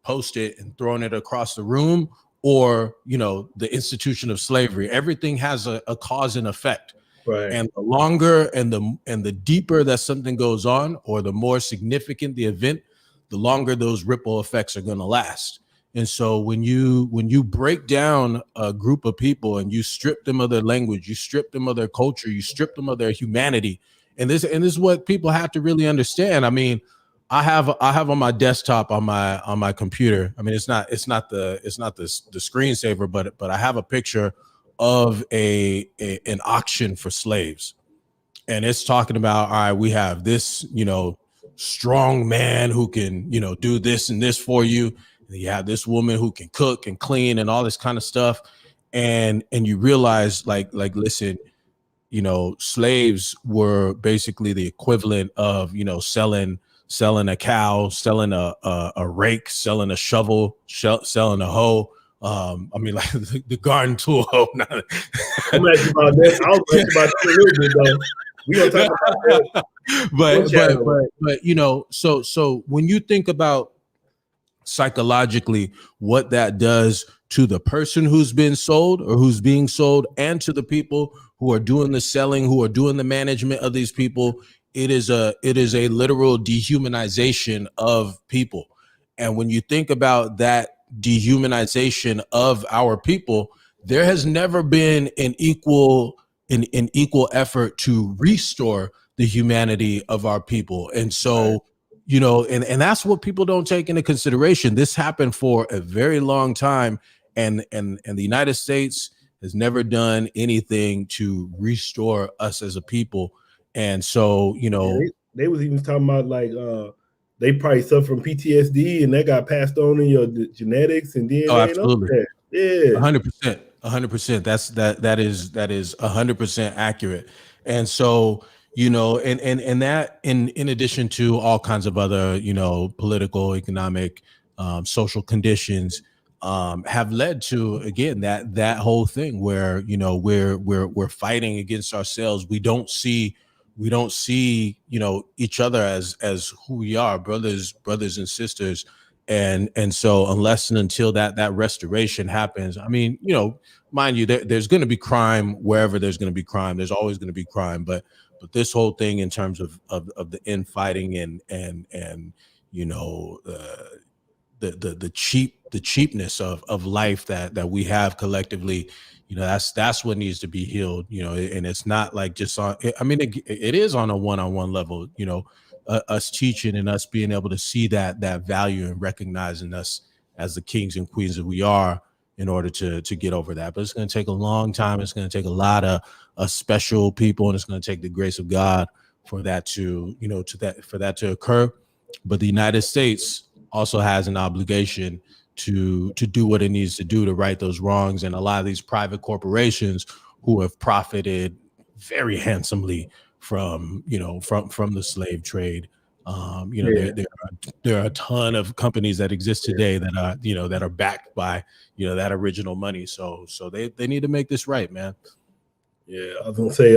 post it and throwing it across the room, or the institution of slavery, everything has a cause and effect. Right. And the longer and the deeper that something goes on, or the more significant the event, the longer those ripple effects are going to last. And so when you break down a group of people and you strip them of their language, you strip them of their culture, you strip them of their humanity, and this is what people have to really understand. I mean, I have on my desktop, on my computer, I mean, it's not the screensaver, but I have a picture of an auction for slaves, and it's talking about, all right, we have this strong man who can do this and this for you, and you have this woman who can cook and clean and all this kind of stuff, and you realize, like listen, slaves were basically the equivalent of selling a cow, selling a rake, selling a shovel, selling a hoe. I mean, like the garden tool hoe. I'm asking about that. I was asking about that a little bit, though. We gonna talk about that. But so when you think about psychologically what that does to the person who's been sold or who's being sold, and to the people who are doing the selling, who are doing the management of these people, it is a literal dehumanization of people. And when you think about that dehumanization of our people, there has never been an equal effort to restore the humanity of our people. And so, and that's what people don't take into consideration. This happened for a very long time, and the United States has never done anything to restore us as a people. And so, they was even talking about, like, they probably suffer from PTSD, and that got passed on in your genetics and DNA. Oh, absolutely. Yeah, 100%. That is 100% accurate. And so, and that in addition to all kinds of other, political, economic, social conditions, have led to, again, that whole thing where, we're fighting against ourselves. We don't see each other as who we are, brothers and sisters. And so unless and until that restoration happens, I mean, mind you, there's going to be crime wherever there's going to be crime. There's always going to be crime, but this whole thing in terms of the infighting and the cheapness of life that we have collectively, that's what needs to be healed, and it's not like just on, I mean, it is on a one-on-one level, us teaching and us being able to see that value and recognizing us as the kings and queens that we are, in order to get over that. But it's going to take a long time. It's going to take a lot of special people, and it's going to take the grace of God for that to occur. But the United States also has an obligation to do what it needs to do to right those wrongs. And a lot of these private corporations who have profited very handsomely from the slave trade, there are a ton of companies that exist today that are backed by that original money. So they need to make this right, man. Yeah, I was gonna say,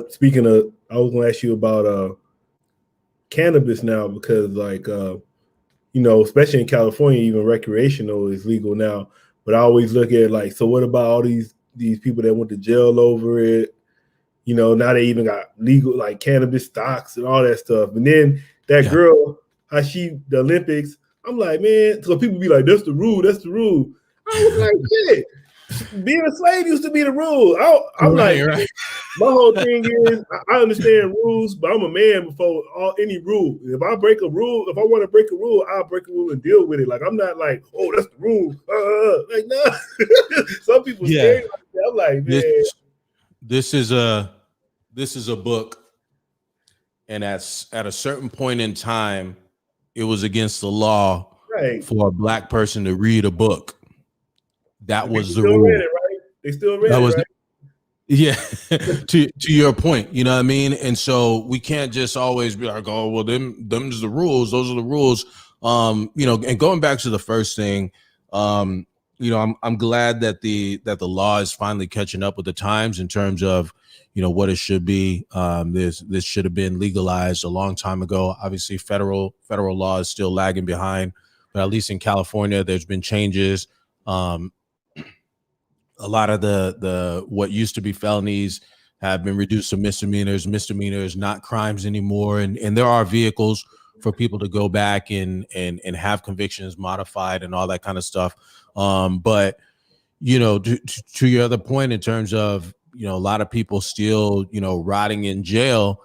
speaking of, I was gonna ask you about cannabis now, because, like, especially in California, even recreational is legal now. But I always look at, like, so what about all these people that went to jail over it? Now they even got legal, like, cannabis stocks and all that stuff. And then that girl, how the Olympics, I'm like, man, so people be like, that's the rule. I was like, shit. being a slave used to be the rule. I'm Right, like, right. my whole thing is I understand rules, but I'm a man before any rule. If I break a rule, if I want to break a rule, I'll break a rule and deal with it. Like I'm not like, oh, that's the rule. Like no. Some people scary like that. I'm like, man. This is a book, and at a certain point in time, it was against the law for a black person to read a book. That was the rule. Read it, right? They still read it, right? Yeah, to your point, you know what I mean? And so we can't just always be like, oh, well, them's the rules, those are the rules. You know, and going back to the first thing, you know, I'm glad that the law is finally catching up with the times in terms of, you know, what it should be. This should have been legalized a long time ago. Obviously, federal law is still lagging behind, but at least in California, there's been changes. A lot of the what used to be felonies have been reduced to misdemeanors, not crimes anymore. And there are vehicles for people to go back and have convictions modified and all that kind of stuff. But, you know, to your other point in terms of, you know, a lot of people still, you know, rotting in jail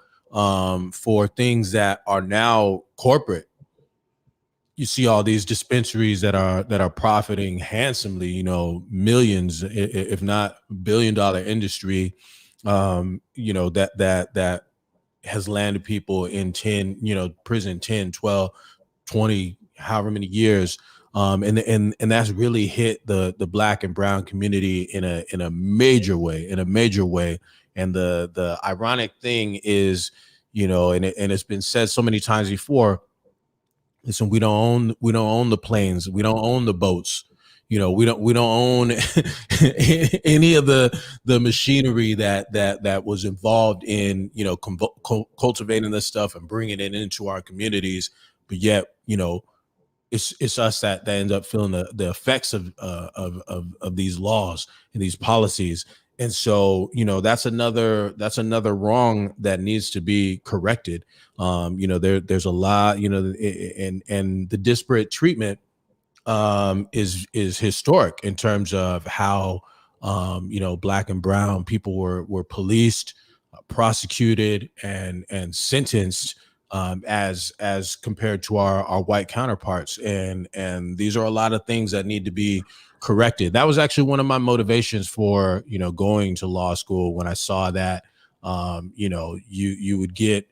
for things that are now corporate. You see all these dispensaries that are profiting handsomely, you know, millions, if not billion-dollar industry, you know, that has landed people in 10, you know, prison 10, 12, 20, however many years. And that's really hit the black and brown community in a major way, And the ironic thing is, you know, and it's been said so many times before, listen, we don't own the planes, we don't own the boats, you know, we don't own any of the machinery that was involved in, you know, cultivating this stuff and bringing it into our communities. But yet, you know, it's us that ends up feeling the effects of these laws and these policies. And so, you know, that's another wrong that needs to be corrected. You know, there's a lot, you know, and the disparate treatment is historic in terms of how you know, black and brown people were policed, prosecuted, and sentenced as compared to our white counterparts. And these are a lot of things that need to be corrected. That was actually one of my motivations for, you know, going to law school, when I saw that, you know, you would get,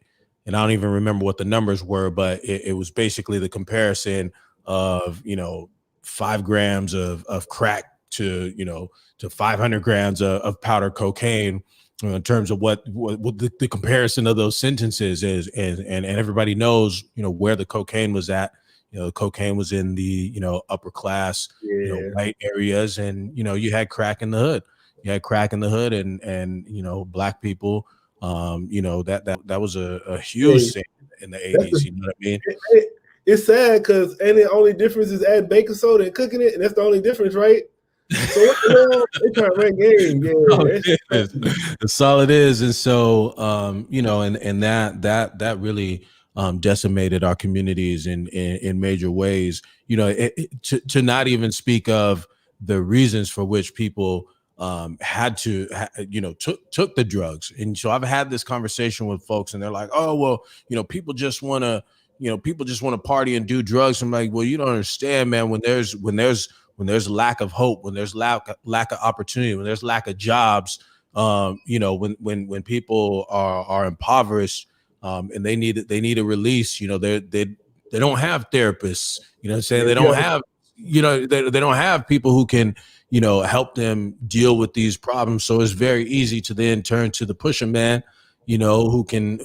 and I don't even remember what the numbers were, but it was basically the comparison of, you know, 5 grams of crack to, you know, to 500 grams of powder cocaine, in terms of what the comparison of those sentences is. And everybody knows, you know, where the cocaine was at. You know, cocaine was in the, you know, upper class, you know, white areas, and, you know, you had crack in the hood. And you know, black people, you know, that was a huge thing in the 80s. You know what I mean? It's sad because and the only difference is adding baking soda and cooking it, and that's the only difference, right? So what the hell? They trying to run game, yeah. That's all it is. And so, you know, and that really decimated our communities in major ways. You know, to not even speak of the reasons for which people had to, you know, took the drugs. And so I've had this conversation with folks, and they're like, "Oh, well, you know, people just want to party and do drugs." I'm like, "Well, you don't understand, man. When there's lack of hope, when there's lack of opportunity, when there's lack of jobs, you know, when people are impoverished, and they need a release, you know, they don't have therapists, you know what I'm saying? They don't have, you know, they don't have people who can, you know, help them deal with these problems. So it's very easy to then turn to the pusher man, you know, who can,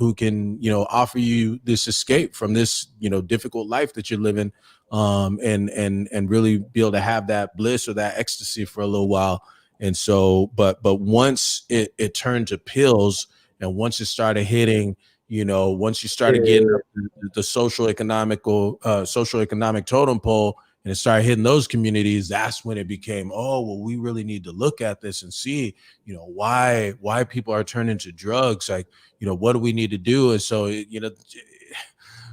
you know, offer you this escape from this, you know, difficult life that you're living, and really be able to have that bliss or that ecstasy for a little while. And so, but once it turned to pills, and once it started hitting, you know, once you started getting the social economic totem pole, and it started hitting those communities, that's when it became, oh, well, we really need to look at this and see, you know, why people are turning to drugs. Like, you know, what do we need to do? And so, you know,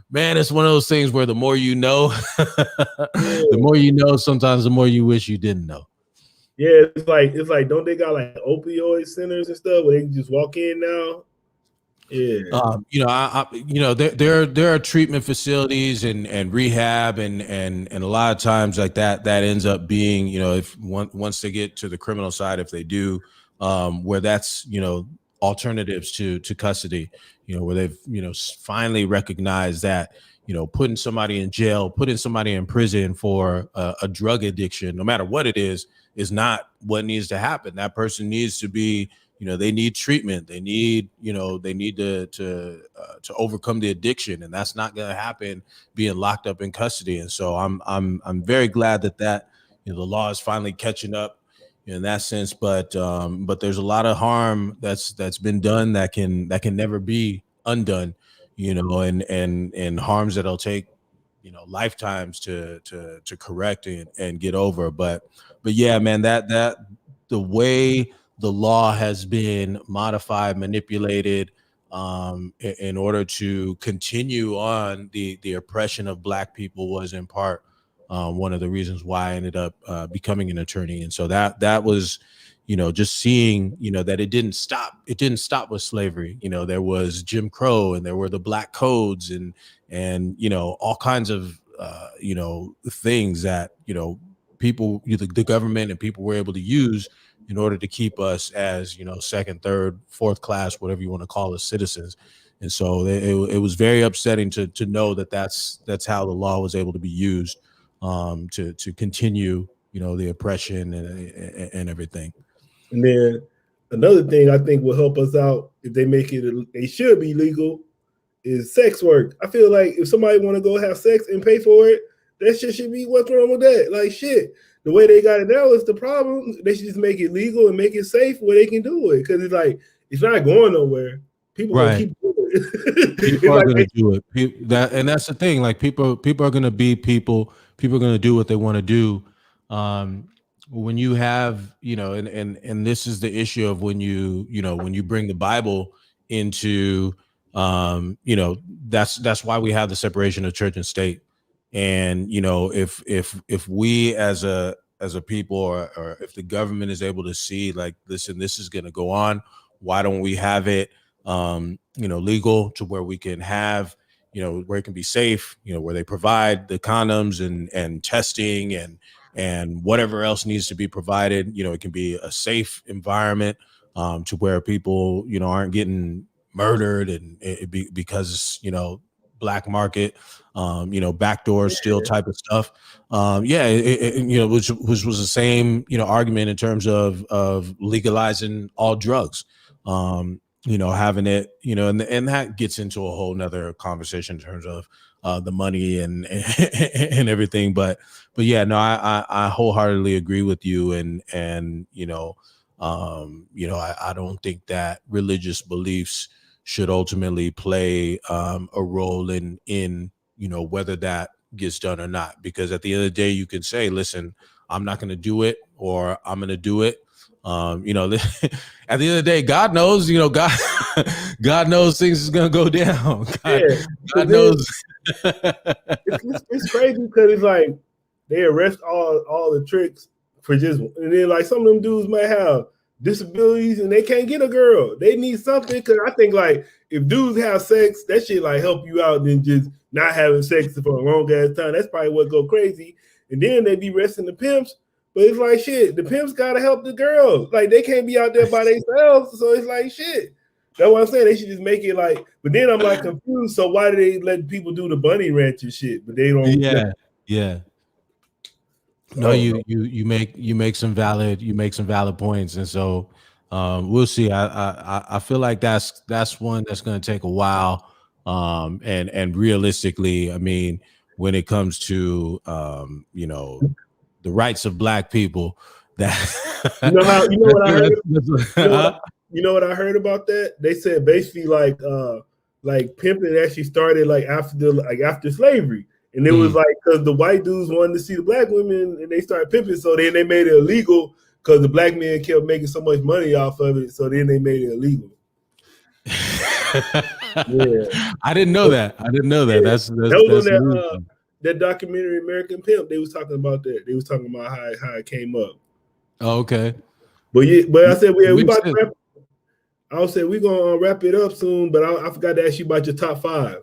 man, it's one of those things where the more you know, the more you know, sometimes the more you wish you didn't know. Yeah, it's like don't they got like opioid centers and stuff where they can just walk in now? Yeah. You know, there are treatment facilities and rehab and a lot of times like that ends up being, you know, if once they get to the criminal side, if they do, where that's, you know, alternatives to custody, you know, where they've, you know, finally recognized that, you know, putting somebody in jail, putting somebody in prison for a drug addiction, no matter what it is not what needs to happen. That person needs to be, you know, they need treatment. They need, you know, they need to overcome the addiction, and that's not going to happen being locked up in custody. And so I'm very glad that you know, the law is finally catching up in that sense. But there's a lot of harm that's been done that can never be undone, you know, and harms that'll take, you know, lifetimes to correct and get over. But yeah, man, that the way the law has been modified, manipulated, in order to continue on the oppression of Black people was in part one of the reasons why I ended up becoming an attorney. And so that was, you know, just seeing, you know, that it didn't stop with slavery. You know, there was Jim Crow and there were the Black codes and you know, all kinds of you know, things that, you know, people, the government and people were able to use in order to keep us as, you know, second, third, fourth class, whatever you want to call us, citizens. And so it was very upsetting to know that that's how the law was able to be used to continue, you know, the oppression and everything. And then another thing I think will help us out if they make it, they should be legal, is sex work. I feel like if somebody want to go have sex and pay for it, that shit should be, what's wrong with that? Like shit, the way they got it now is the problem. They should just make it legal and make it safe where they can do it, because it's like it's not going nowhere. People gonna keep doing it. People are gonna do it. That's the thing. Like people are gonna be people. People are gonna do what they want to do. When you have, you know, and this is the issue of when you know, when you bring the Bible into, you know, that's why we have the separation of church and state. And you know, if we as a people, or if the government is able to see like, listen, this is going to go on, why don't we have it you know, legal to where we can have, you know, where it can be safe, you know, where they provide the condoms and testing and whatever else needs to be provided. You know, it can be a safe environment to where people, you know, aren't getting murdered and because, you know, black market, you know, backdoor steal type of stuff. You know, which was the same, you know, argument in terms of legalizing all drugs. You know, having it, you know, and that gets into a whole nother conversation in terms of the money and and everything. But yeah, no, I wholeheartedly agree with you. And you know, I don't think that religious beliefs should ultimately play a role in you know, whether that gets done or not. Because at the end of the day, you can say, listen, I'm not going to do it, or I'm going to do it. You know, at the end of the day, God knows, you know, God knows things is going to go down. God knows. It's crazy because it's like they arrest all the tricks for just, and then like some of them dudes might have disabilities and they can't get a girl. They need something, because I think like if dudes have sex, that shit like help you out than just not having sex for a long ass time. That's probably what go crazy. And then they be arresting the pimps. But it's like shit, the pimps gotta help the girls. Like they can't be out there by themselves. So it's like shit. That's what I'm saying. They should just make it like, but then I'm like confused. So why do they let people do the bunny ranch and shit? But they don't. Yeah. No, you make some valid points, and so we'll see. I feel like that's one that's going to take a while. And realistically, I mean, when it comes to you know, the rights of black people, that you know what I heard about that? They said basically like pimping actually started like after slavery. And it was like because the white dudes wanted to see the black women and they started pimping, so then they made it illegal because the black men kept making so much money off of it, so then they made it illegal. Yeah. I didn't know that. Yeah. That's that documentary American Pimp. They was talking about that. They was talking about how it came up. Oh, okay. But I said we about to said- wrap. I said we're gonna wrap it up soon, but I forgot to ask you about your top 5.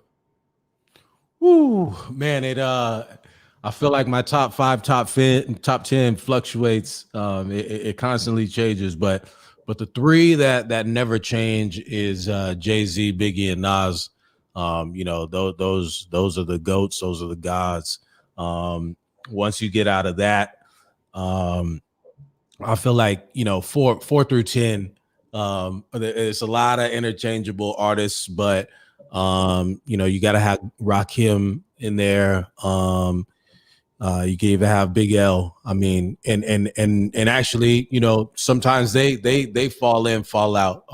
Woo, man, I feel like my top 5, top 10 fluctuates. It constantly changes, but the 3 that never change is Jay-Z, Biggie, and Nas. You know, those are the goats, those are the gods. Once you get out of that, I feel like, you know, 4 through 10, it's a lot of interchangeable artists, but you know, you got to have Rakim in there. You can even have Big L. I mean, and actually, you know, sometimes they fall in, fall out.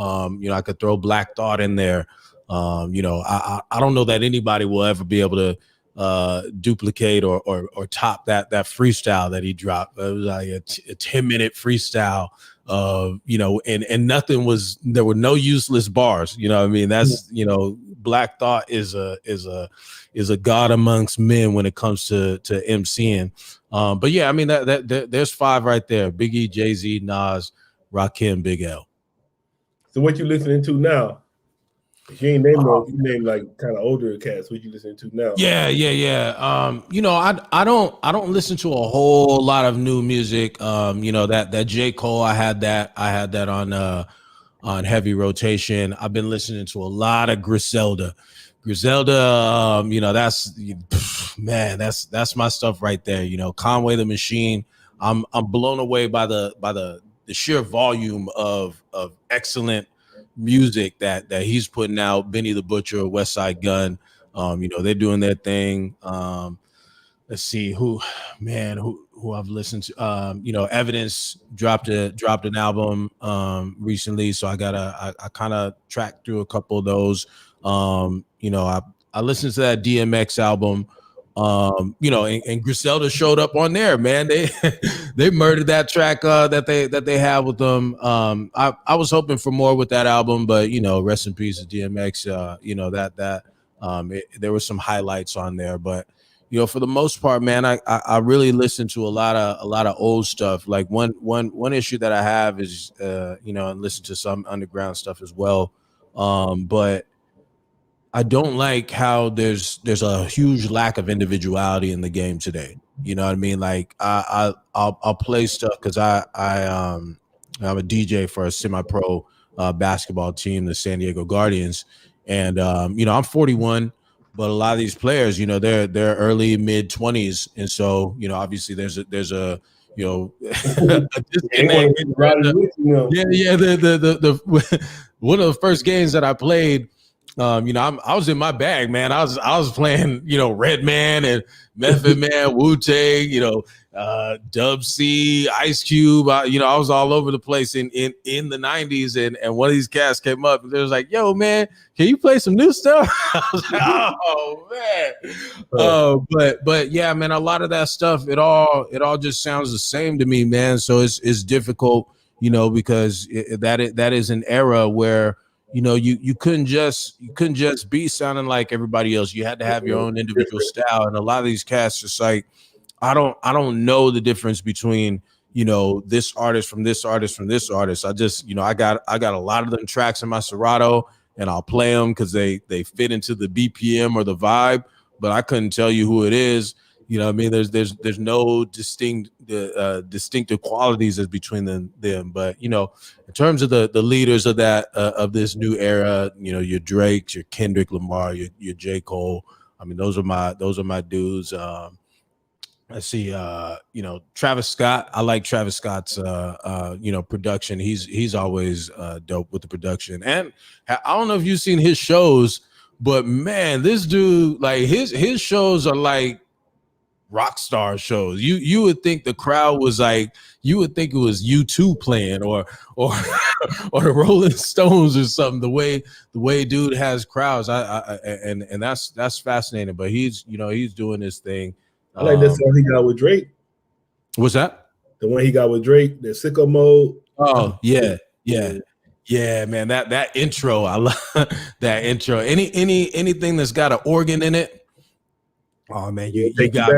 You know, I could throw Black Thought in there. You know, I don't know that anybody will ever be able to duplicate or top that freestyle that he dropped. It was like a 10-minute freestyle. You know, and nothing was, there were no useless bars. You know what I mean? That's, you know, Black Thought is a god amongst men when it comes to MCing. But yeah, I mean that there's 5 right there: Biggie, Jay-Z, Nas, Rakim, Big L. So what you listening to now? If you ain't named you name like kind of older cats. What you listening to now? Yeah. You know, I don't listen to a whole lot of new music. You know, that J. Cole, I had that on heavy rotation. I've been listening to a lot of Griselda. You know, that's my stuff right there. You know, Conway the Machine. I'm blown away by the sheer volume of excellent music that he's putting out. Benny the Butcher, West Side Gun. You know, they're doing their thing. Let's see who I've listened to. You know, Evidence dropped an album recently, so I kind of tracked through a couple of those. You know, I listened to that DMX album. You know, and Griselda showed up on there, man. They murdered that track that they have with them. I was hoping for more with that album, but you know, rest in peace to DMX. You know, there were some highlights on there, but you know, for the most part, man, I really listen to a lot of old stuff. Like one issue that I have is you know, and listen to some underground stuff as well. But I don't like how there's a huge lack of individuality in the game today. You know what I mean? Like I'll play stuff because I'm a DJ for a semi-pro basketball team, the San Diego Guardians, and you know, I'm 41, but a lot of these players, you know, they're early mid 20s, and so you know, obviously there's a you know, a disconnect. Yeah. The one of the first games that I played. You know, I was in my bag, man. I was playing, you know, Redman and Method Man, Wu-Tang, you know, Dub C, Ice Cube. You know, I was all over the place in the 90s, and one of these cats came up and they was like, "Yo, man, can you play some new stuff?" I was like, "Oh man," but yeah, man, a lot of that stuff, it all just sounds the same to me, man. So it's difficult, you know, because that is an era where, you know, you couldn't just be sounding like everybody else. You had to have your own individual style. And a lot of these cats, just like, I don't know the difference between, you know, this artist from this artist from this artist. I just, you know, I got a lot of them tracks in my Serato, and I'll play them because they fit into the BPM or the vibe, but I couldn't tell you who it is. You know what I mean? There's no distinctive qualities as between them. But you know, in terms of the leaders of that of this new era, you know, your Drakes, your Kendrick Lamar, your J. Cole. I mean, those are my dudes. Let's see, you know, Travis Scott. I like Travis Scott's you know, production. He's always dope with the production. And I don't know if you've seen his shows, but man, this dude, like his shows are like rock star shows. You would think the crowd was like, you would think it was U2 playing or or the Rolling Stones or something. The way dude has crowds, and that's fascinating. But he's, you know, he's doing this thing. I like that song he got with Drake. What's that? The one he got with Drake, the Sicko Mode. Oh yeah, man. That intro, I love that intro. Anything that's got an organ in it. Oh man, you got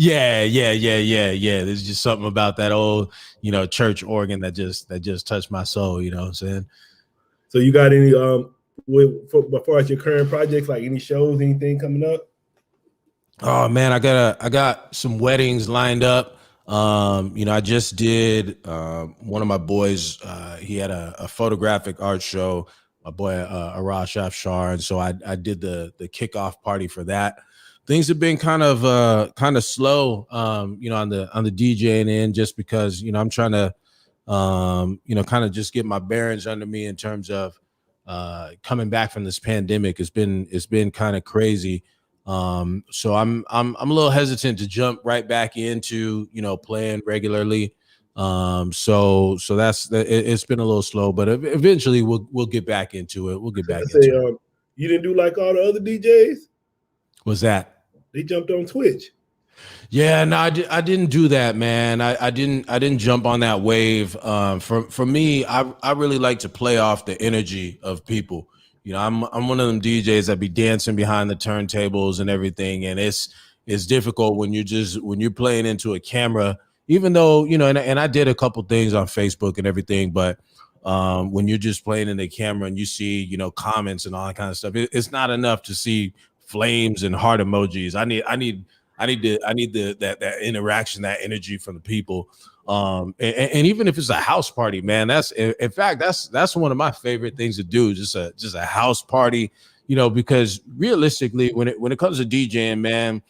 Yeah. There's just something about that old, church organ that just touched my soul. You know what I'm saying? So you got any as far as your current projects, like any shows, anything coming up? Oh man, I got some weddings lined up. I just did one of my boys. He had a photographic art show. My boy Arash Afshar, and so I did the kickoff party for that. Things have been kind of slow, on the DJing end, just because I'm trying to kind of just get my bearings under me in terms of coming back from this pandemic. It's been kind of crazy. So I'm a little hesitant to jump right back into playing regularly. So it's been a little slow, but eventually we'll get back into it. We'll get back into it. You didn't do like all the other DJs? What's that? They jumped on Twitch. Yeah, no, I didn't do that, man. I didn't jump on that wave. For me, I really like to play off the energy of people. I'm one of them DJs that be dancing behind the turntables and everything, and it's difficult when you're playing into a camera. Even though and I did a couple things on Facebook and everything, but when you're just playing in the camera and you see comments and all that kind of stuff, it's not enough to see flames and heart emojis. I need that interaction, that energy from the people. And even if it's a house party, man, that's one of my favorite things to do. Just a house party, because realistically, when it comes to DJing, man,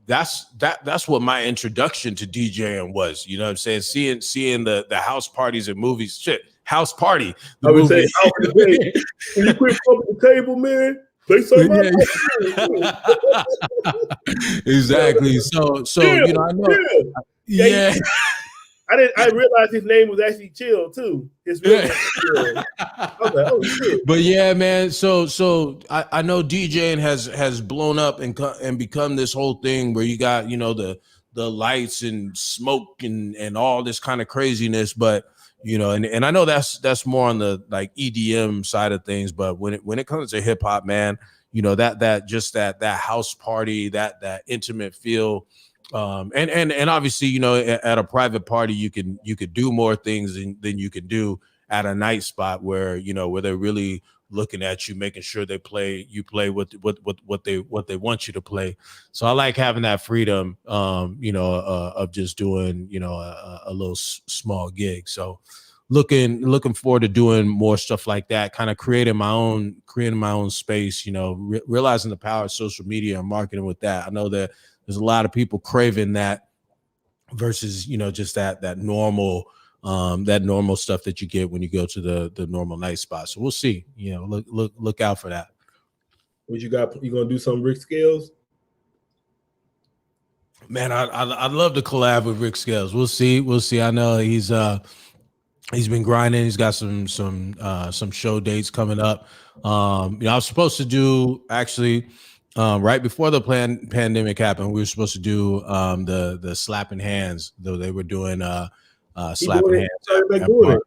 that's what my introduction to DJing was. You know what I'm saying? Seeing the house parties and movies, house party. I would say, when you quit fucking the table, man. Exactly. So Chill, I know. Yeah. I realized his name was actually Chill too. His real name was Chill. I was like, oh shit. But yeah, man. So I know DJing has blown up and become this whole thing where you got the lights and smoke and all this kind of craziness, but and I know that's more on the like EDM side of things, but when it comes to hip hop, man, that house party, that intimate feel, and obviously at a private party you could do more things than you could do at a night spot where they're really looking at you, making sure you play what they want you to play. So I like having that freedom, of just doing, a little small gig. So looking forward to doing more stuff like that, kind of creating my own space, realizing the power of social media and marketing with that. I know that there's a lot of people craving that versus, just that normal stuff that you get when you go to the normal night spot. So we'll see. Look out for that. What you got? You gonna do some Rick Scales? Man, I'd love to collab with Rick Scales. We'll see. I know he's been grinding. He's got some show dates coming up. I was supposed to do actually right before the pandemic happened. We were supposed to do the slapping hands, though they were doing slapping hands.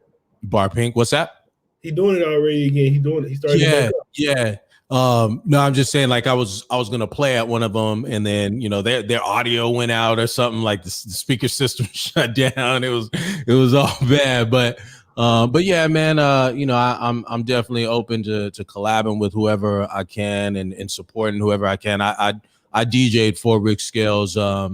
Bar Pink. What's that? He's doing it already again. He started. Yeah. No, I'm just saying, like I was gonna play at one of them, and then their audio went out or something, like the speaker system shut down. It was all bad, but yeah, man. I'm definitely open to collabing with whoever I can and supporting whoever I can. I DJ'd for Rick Scales, I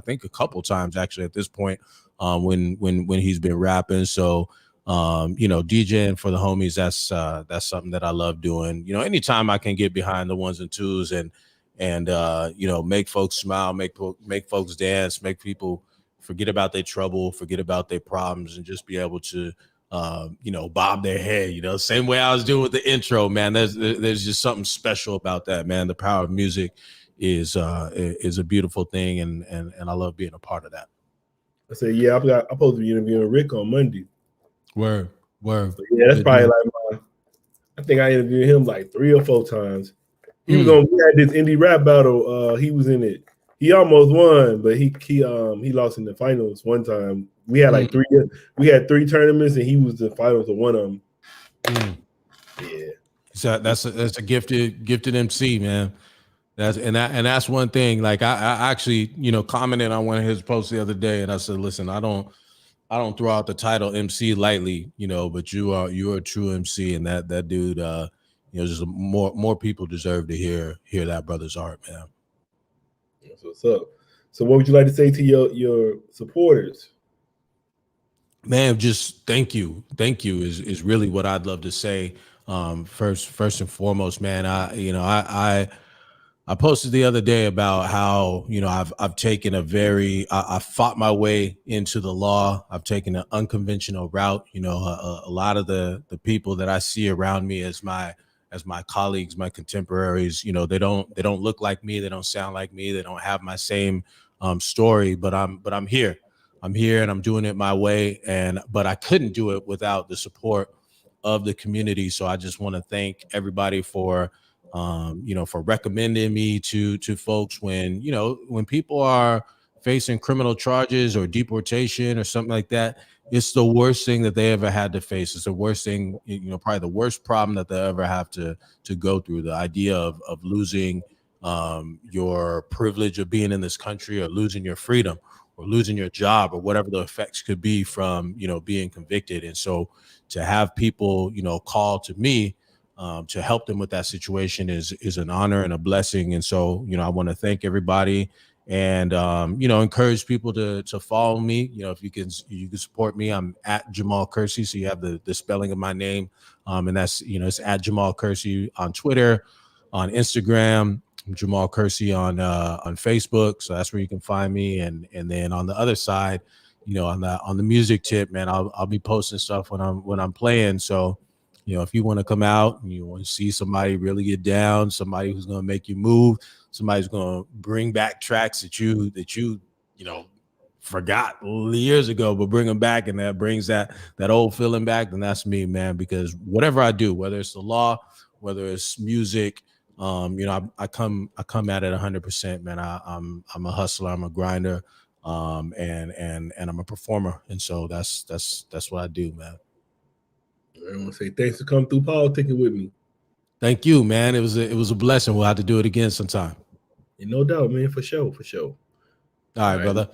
think a couple times actually at this point, when he's been rapping. So. DJing for the homies, that's something that I love doing. Anytime I can get behind the ones and twos and make folks smile, make folks dance, make people forget about their trouble, forget about their problems, and just be able to bob their head, same way I was doing with the intro, man. There's just something special about that, man. The power of music is a beautiful thing, and I love being a part of that. I said, yeah, I'm supposed to be interviewing Rick on Monday. Word. So yeah, that's probably like I think I interviewed him like 3 or 4 times. He was on. We had this indie rap battle. He was in it. He almost won, but he lost in the finals one time. We had like 3. We had 3 tournaments, and he was the finals of one of them. Yeah. So that's a gifted MC, man. That's one thing. Like I actually, you know, commented on one of his posts the other day, and I said, listen, I don't throw out the title MC lightly, you know, but you are a true MC, and that dude, you know, just more people deserve to hear that brother's art, man. That's what's up. So what would you like to say to your supporters? Man, just thank you is really what I'd love to say. First and foremost, man, I posted the other day about how, you know, I've taken I fought my way into the law. I've taken an unconventional route. You know, a lot of the people that I see around me as my colleagues, my contemporaries, you know, they don't look like me, they don't sound like me, they don't have my same story, but I'm here. I'm here and I'm doing it my way, but I couldn't do it without the support of the community. So I just want to thank everybody for you know, for recommending me to folks when, you know, when people are facing criminal charges or deportation or something like that. It's the worst thing that they ever had to face. It's the worst thing, you know, probably the worst problem that they ever have to go through. The idea of losing your privilege of being in this country, or losing your freedom, or losing your job, or whatever the effects could be from, you know, being convicted. And so to have people, you know, call to me to help them with that situation is an honor and a blessing. And so, you know, I want to thank everybody, and you know, encourage people to follow me. You know, if you can support me, I'm at Jamahl Kersey. So you have the spelling of my name, and that's, you know, it's at Jamahl Kersey on Twitter, on Instagram. I'm Jamahl Kersey on Facebook. So that's where you can find me. And then on the other side, you know, on the music tip, man, I'll be posting stuff when I'm playing. So, you know, if you want to come out and you want to see somebody really get down, somebody who's going to make you move, somebody's going to bring back tracks that you know, forgot years ago, but bring them back, and that brings that old feeling back, then that's me, man. Because whatever I do, whether it's the law, whether it's music, you know, I come at it 100%, man. I'm a hustler, I'm a grinder, and I'm a performer, and so that's what I do, man. I want to say thanks for coming through politicking with me. Thank you, man. It was a blessing. We'll have to do it again sometime. And no doubt, man, for sure. All right, brother.